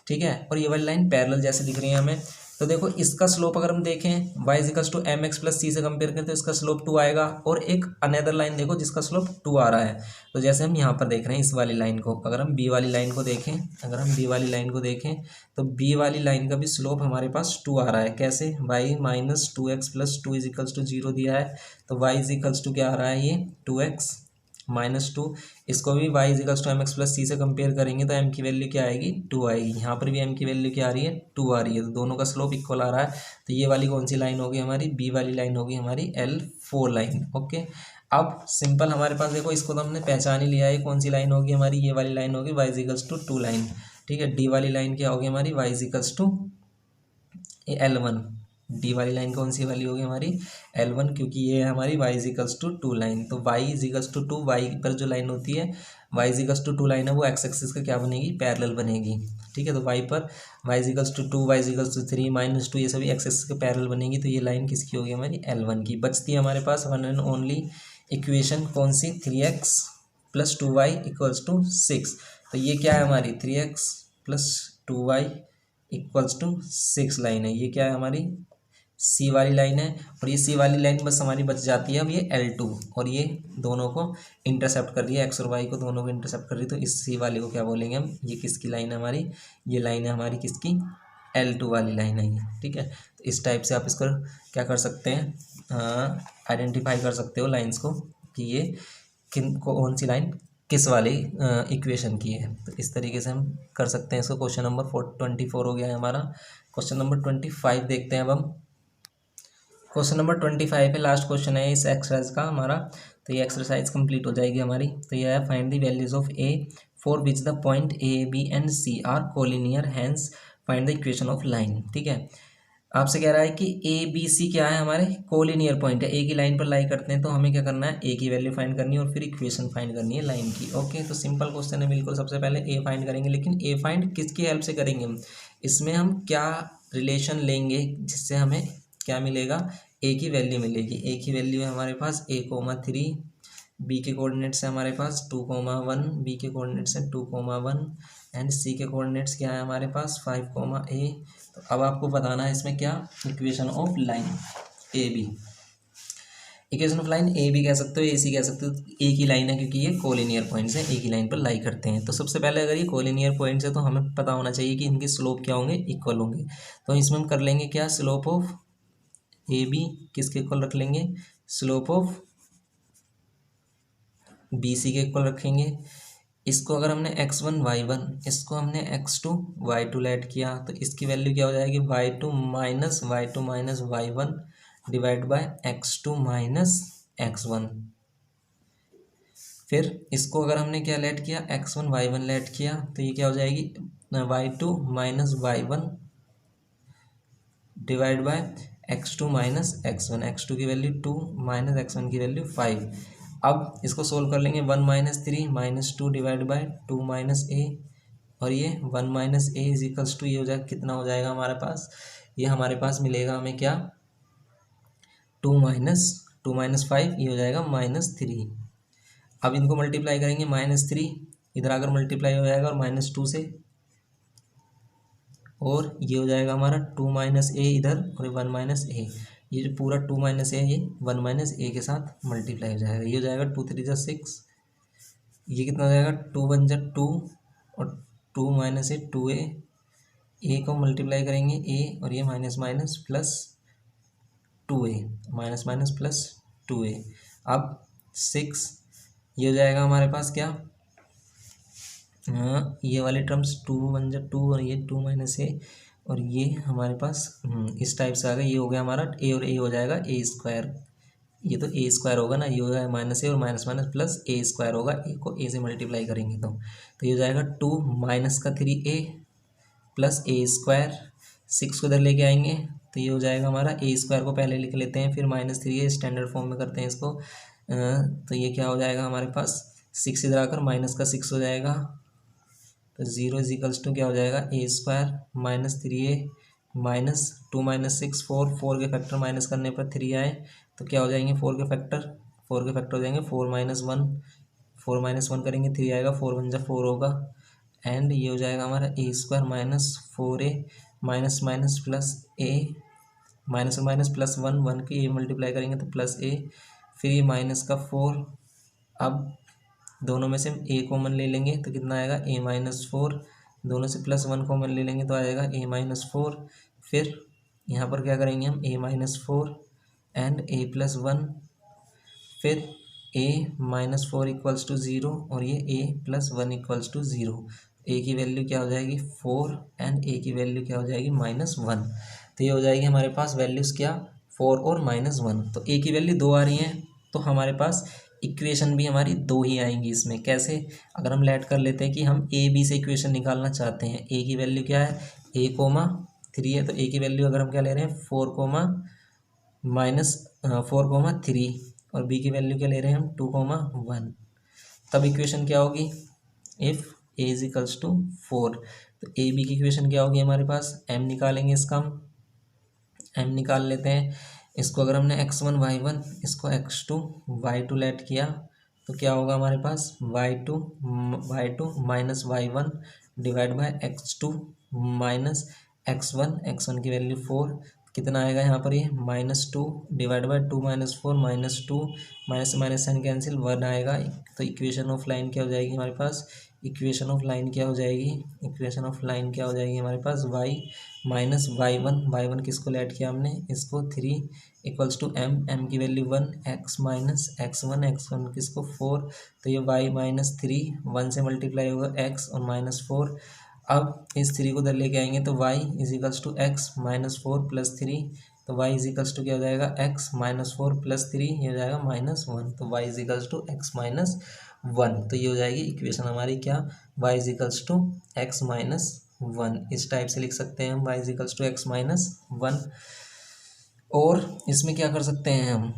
ठीक है, और ये वाली लाइन पैरेलल जैसे दिख रही है हमें। तो देखो इसका स्लोप अगर हम देखें y equals to M X plus C से कंपेयर करें तो इसका स्लोप 2 आएगा, और एक अनदर लाइन देखो जिसका स्लोप 2 आ रहा है। तो जैसे हम यहाँ पर देख रहे हैं इस वाली लाइन को, अगर हम बी वाली लाइन को देखें, अगर हम बी वाली लाइन को देखें तो बी वाली लाइन का भी स्लोप हमारे पास 2 आ रहा है। कैसे, y minus 2x plus 2 is equals to 0 दिया है, तो y इज इक्वल्स टू क्या आ रहा है, ये 2x माइनस 2। इसको भी y is equals to M X plus C से कंपेयर करेंगे तो m की वैल्यू क्या आएगी, 2 आएगी। यहाँ पर भी m की वैल्यू क्या आ रही है, 2 आ रही है, तो दोनों का स्लोप इक्वल आ रहा है। तो ये वाली कौन सी लाइन होगी हमारी, b वाली लाइन होगी हमारी L4 लाइन, ओके। अब सिंपल हमारे पास देखो, इसको तो हमने पहचान ही लिया है, कौन सी लाइन होगी हमारी, ये वाली लाइन होगी y is equals to 2 line, ठीक है। डी वाली लाइन क्या होगी हमारी, y is equals to L1, D वाली लाइन कौन सी वाली होगी हमारी, L1, क्योंकि ये है हमारी y is equals to 2 line. तो y is equals to 2, y पर जो लाइन होती है y is equals to 2 line है वो x एक्सिस का क्या बनेगी, पैरेलल बनेगी, ठीक है। तो y पर y is equals to 2, y is equals to 3 minus 2, ये सभी x एक्सिस के पैरेलल बनेगी। तो ये लाइन किसकी होगी हमारी, L1 की। बचती है हमारे पास वन एंड ओनली इक्वेशन कौन सी, 3x plus 2y equals to 6। तो ये क्या है हमारी, 3x plus 2y equals to 6 line है, ये क्या है हमारी सी वाली लाइन है। और ये सी वाली लाइन बस हमारी बच जाती है अब ये L2, और ये दोनों को इंटरसेप्ट कर रही है, एक्स और वाई को दोनों को इंटरसेप्ट कर रही है। तो इस सी वाली को क्या बोलेंगे हम, ये किसकी लाइन है हमारी, ये लाइन है हमारी किसकी, L2 वाली लाइन है ये, ठीक है। तो इस टाइप से आप इसको क्या कर सकते हैं, आइडेंटिफाई कर सकते हो लाइन्स को कि ये कौन सी लाइन किस वाली इक्वेशन की है। तो इस तरीके से हम कर सकते हैं इसको। क्वेश्चन नंबर 24 हो गया है हमारा। क्वेश्चन नंबर 25 देखते हैं अब हम। क्वेश्चन नंबर 25 है, लास्ट क्वेश्चन है इस एक्सरसाइज का हमारा। तो ये एक्सरसाइज कंप्लीट हो जाएगी हमारी। तो ये है, find the values of A for which the point A B and C are collinear, hence find the equation of line, ठीक है। आपसे कह रहा है कि ए बी सी क्या है हमारे कोलिनियर पॉइंट है, ए की लाइन पर लाई करते हैं, तो हमें क्या करना है, ए की वैल्यू फाइंड करनी है और फिर इक्वेशन फाइंड करनी है लाइन की, ओके। तो सिंपल क्वेश्चन है बिल्कुल। सबसे पहले ए फाइंड करेंगे, लेकिन ए फाइंड किसकी हेल्प से करेंगे हम, इसमें हम क्या रिलेशन लेंगे जिससे हमें क्या मिलेगा, ए की वैल्यू मिलेगी। ए की वैल्यू है हमारे पास a,3, बी के कोऑर्डिनेट्स है हमारे पास 2,1, बी के कोऑर्डिनेट्स है 2,1 एंड सी के कोऑर्डिनेट्स क्या है हमारे पास 5,a। तो अब आपको बताना है इसमें क्या, equation of line A B. Equation of line A B कह सकते हो, ए सी कह सकते हो। ए की लाइन है क्योंकि ये कोलिनियर पॉइंट्स है, ए की लाइन पर लाई करते हैं। तो सबसे पहले अगर ये कोलिनियर पॉइंट्स है तो हमें पता होना चाहिए कि इनके स्लोप क्या होंगे, इक्वल होंगे। तो इसमें हम कर लेंगे क्या, स्लोप ऑफ ए बी किसके इक्वल रख लेंगे, स्लोप ऑफ बी सी के इक्वल रखेंगे। इसको अगर हमने x1 y1, इसको हमने x2 y2 लेट किया तो इसकी वैल्यू क्या हो जाएगी, y2 minus y1 divide by x2 minus x1। फिर इसको अगर हमने क्या लेट किया, x1 y1 लेट किया तो ये क्या हो जाएगी, y2 minus y1 divide by x2 minus x1। x2 की वैल्यू 2 माइनस x1 की वैल्यू 5। अब इसको सोल्व कर लेंगे, 1 minus 3 minus 2 divide by 2 minus A, और ये 1 minus A is equals to ये हो जाएगा, कितना हो जाएगा हमारे पास, ये हमारे पास मिलेगा हमें क्या, 2 माइनस 5, ये हो जाएगा -3। अब इनको मल्टीप्लाई करेंगे -3, इधर आकर मल्टीप्लाई हो जाएगा और -2 से, और ये हो जाएगा हमारा 2 माइनस ए इधर और 1 माइनस ए। ये जो पूरा 2 माइनस ए, ये 1 माइनस ए के साथ मल्टीप्लाई हो जाएगा। ये हो जाएगा 2 3 जा 6, ये कितना हो जाएगा 2 1 जा 2 और 2 माइनस ए 2 ए को मल्टीप्लाई करेंगे ए, और ये minus minus plus 2a, minus minus plus 2a। अब 6, ये हो जाएगा हमारे पास क्या, ये वाले टर्म्स 2 1 जा 2 और ये 2 माइनस ए, और ये हमारे पास इस टाइप से आ गया। ये हो गया हमारा ए और ए हो जाएगा ए स्क्वायर, ये तो ए स्क्वायर होगा ना, ये हो जाएगा माइनस ए और माइनस माइनस प्लस ए स्क्वायर होगा, ए को ए से मल्टीप्लाई करेंगे तो ये हो जाएगा 2 माइनस का 3a प्लस ए स्क्वायर। 6 को इधर लेके आएंगे तो ये हो जाएगा हमारा ए स्क्वायर को पहले लिख लेते हैं, फिर -3a स्टैंडर्ड फॉर्म में करते हैं इसको। तो ये क्या हो जाएगा हमारे पास, 6 इधर आकर माइनस का 6 हो जाएगा, तो 0 इजिकल्स टू क्या हो जाएगा ए स्क्वायर -3a माइनस 2 माइनस 6 4, 4 के फैक्टर माइनस करने पर 3 आए तो क्या हो जाएंगे 4 के फैक्टर, 4 के फैक्टर हो जाएंगे 4 माइनस 1, 4 माइनस 1 करेंगे 3 आएगा, 4 1 जा 4 होगा, एंड ये हो जाएगा हमारा A square minus 4a minus minus plus A, minus और माइनस प्लस 1, 1 की ए मल्टीप्लाई करेंगे तो प्लस ए, फिर ये माइनस का 4। अब दोनों में से ए कॉमन ले लेंगे तो कितना आएगा ए माइनस 4, दोनों से प्लस 1 कॉमन ले लेंगे तो आएगा ए माइनस 4। फिर यहाँ पर क्या करेंगे हम, ए माइनस 4 एंड ए प्लस 1, फिर ए माइनस 4 इक्वल्स टू 0 और ये ए प्लस 1 इक्वल्स टू 0। ए की वैल्यू क्या हो जाएगी 4 एंड ए की वैल्यू क्या हो जाएगी -1। तो ये हो जाएगी हमारे पास वैल्यूज़ क्या 4 और -1। तो ए की वैल्यू 2 आ रही हैं तो हमारे पास इक्वेशन भी हमारी 2 ही आएंगी इसमें। कैसे, अगर हम लेट कर लेते हैं कि हम ए बी से इक्वेशन निकालना चाहते हैं, ए की वैल्यू क्या है a, 3 है, तो ए की वैल्यू अगर हम क्या ले रहे हैं 4, -4, 3, और बी की वैल्यू क्या ले रहे हैं हम 2, 1। तब इक्वेशन क्या होगी, if A is equals to 4, तो ए बी की इक्वेशन क्या होगी हमारे पास, m निकालेंगे इसका हम, m निकाल लेते हैं। इसको अगर हमने x1 y1, इसको x2 y2 लेट किया तो क्या होगा हमारे पास y2 minus y1 divide by x2 minus x1 की वैल्यू 4, कितना आएगा यहाँ पर, ये -2 divide by 2 minus 4 -2, minus minus sign cancel 1 आएगा। तो इक्वेशन ऑफ लाइन क्या हो जाएगी हमारे पास, इक्वेशन ऑफ लाइन क्या हो जाएगी, इक्वेशन ऑफ लाइन क्या हो जाएगी हमारे पास y माइनस y1 किसको लेट किया हमने, इसको 3 इक्वल्स टू m की वैल्यू 1, x माइनस x1 किसको 4, तो ये y माइनस 3, 1 से मल्टीप्लाई होगा x और -4। अब इस 3 को इधर लेके आएंगे तो y is equals to x -4 plus 3, तो y इज इक्वल्स टू क्या हो जाएगा x -4 प्लस 3, ये हो जाएगा -1, तो y is equals to x -1। तो ये हो जाएगी इक्वेशन हमारी क्या, y is equals to x -1। इस टाइप से लिख सकते हैं हम y is equals to x -1। और इसमें क्या कर सकते हैं हम,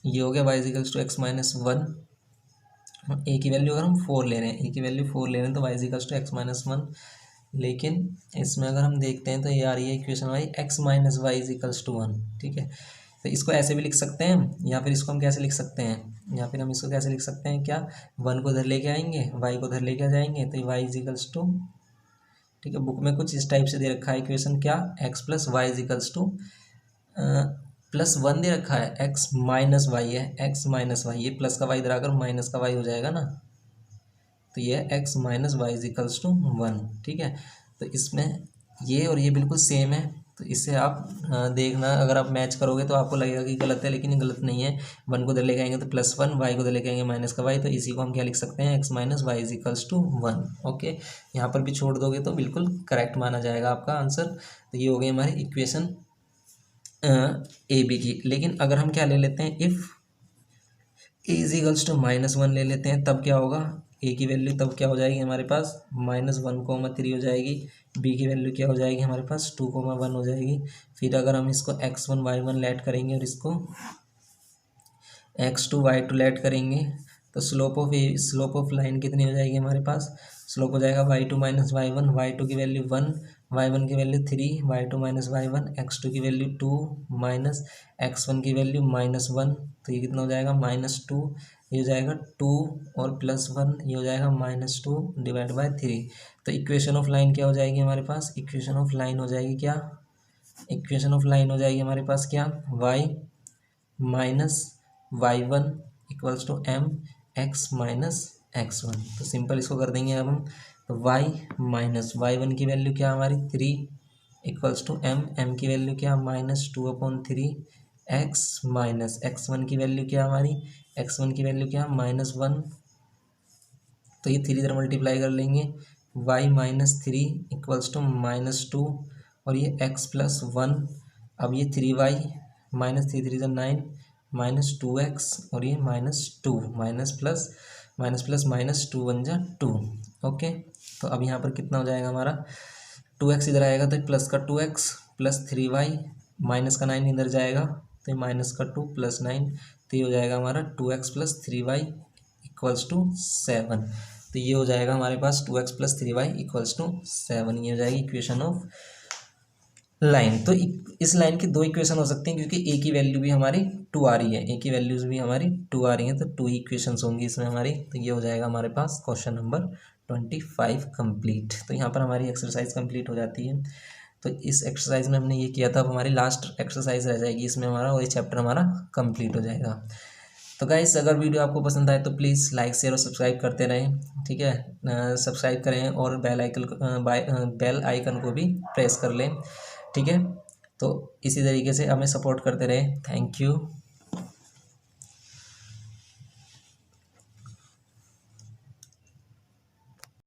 ये हो गया y is equals to x -1। A की वैल्यू अगर हम 4 ले रहे हैं, ए की वैल्यू 4 ले रहे हैं तो y is equals to x -1। लेकिन इसमें अगर हम देखते हैं तो ये आ रही है इक्वेशन हमारी x minus y is equals to 1। ठीक है, तो इसको ऐसे भी लिख सकते हैं, या फिर इसको हम कैसे लिख सकते हैं, या फिर हम इसको कैसे लिख सकते हैं, क्या 1 को इधर लेके आएंगे, y को इधर लेके आ जाएंगे तो y इज इक्वल्स टू, ठीक है, बुक में कुछ इस टाइप से दे रखा है इक्वेशन, क्या x plus y is equals to +1 दे रखा है, x माइनस वाई है, x माइनस वाई, ये प्लस का वाई इधर आकर माइनस का वाई हो जाएगा ना, तो ये x minus y is equals to 1। ठीक है, तो इसमें ये और ये बिल्कुल सेम है, तो इससे आप देखना, अगर आप मैच करोगे तो आपको लगेगा कि गलत है, लेकिन गलत नहीं है। 1 को इधर लेके आएंगे तो +1, वाई को इधर लेके आएंगे माइनस का वाई, तो इसी को हम क्या लिख सकते हैं, x minus y is equals to 1। Okay, यहाँ पर भी छोड़ दोगे तो बिल्कुल करेक्ट माना जाएगा आपका आंसर। तो ये हो गई हमारी इक्वेशन ए बी की। लेकिन अगर हम क्या ले लेते हैं, if A is equals to -1 ले लेते हैं, तब क्या होगा, ए की वैल्यू तब क्या हो जाएगी हमारे पास -1,3 हो जाएगी, बी की वैल्यू क्या हो जाएगी हमारे पास 2,1 हो जाएगी। फिर अगर हम इसको x1 y1 लेट करेंगे और इसको x2 y2 लेट करेंगे तो स्लोप ऑफ लाइन कितनी हो जाएगी हमारे पास, स्लोप हो जाएगा y2 माइनस y1, y2 की वैल्यू 1, y1 की value 3, y2 minus y1, x2 की वैल्यू 2 माइनस x1 की वैल्यू -1, तो ये कितना हो जाएगा -2 ये हो जाएगा 2 और +1, ये हो जाएगा -2 डिवाइड बाय 3। तो इक्वेशन ऑफ लाइन क्या हो जाएगी हमारे पास, इक्वेशन ऑफ लाइन हो जाएगी क्या, इक्वेशन ऑफ लाइन हो जाएगी हमारे पास क्या, y minus y1 equals to m x minus x1। तो सिंपल इसको कर देंगे अब हम। तो y माइनस y1 की वैल्यू क्या हमारी 3 इक्वल्स टू m की वैल्यू क्या -2/3 x माइनस x1 की वैल्यू क्या हमारी, x1 की वैल्यू क्या -1। तो ये 3 इधर मल्टीप्लाई कर लेंगे, y -3 इक्वल्स टू -2 और ये x+1। अब ये 3y -3 -3 -9 -2x और ये -2 -+-2 बन जा 2। ओके, तो अब यहाँ पर कितना हो जाएगा हमारा, 2x इधर आएगा तो प्लस का 2x प्लस 3y माइनस का 9 इधर जाएगा तो ये माइनस का 2 + 9, तो ये हो जाएगा हमारा 2x + 3y इक्वल्स टू 7। तो ये हो जाएगा हमारे पास 2x + 3y इक्वल्स टू 7। ये हो जाएगी इक्वेशन ऑफ लाइन। तो इस लाइन की दो इक्वेशन हो सकती हैं क्योंकि ए की वैल्यू भी हमारी 2 आ रही है, ए की वैल्यूज भी हमारी 2 आ रही हैं, तो 2 इक्वेशंस होंगी इसमें हमारी। तो ये हो जाएगा हमारे पास क्वेश्चन नंबर 25 कंप्लीट। तो यहाँ पर हमारी एक्सरसाइज कंप्लीट हो जाती है। तो इस एक्सरसाइज में हमने ये किया था, अब हमारी लास्ट एक्सरसाइज रह जाएगी इसमें हमारा, और ये चैप्टर हमारा कंप्लीट हो जाएगा। तो गाइस अगर वीडियो आपको पसंद आए तो प्लीज़ लाइक शेयर और सब्सक्राइब करते रहें, ठीक है, सब्सक्राइब करें और बेल आइकन को भी प्रेस कर लें, ठीक है। तो इसी तरीके से हमें सपोर्ट करते रहें। Thank you.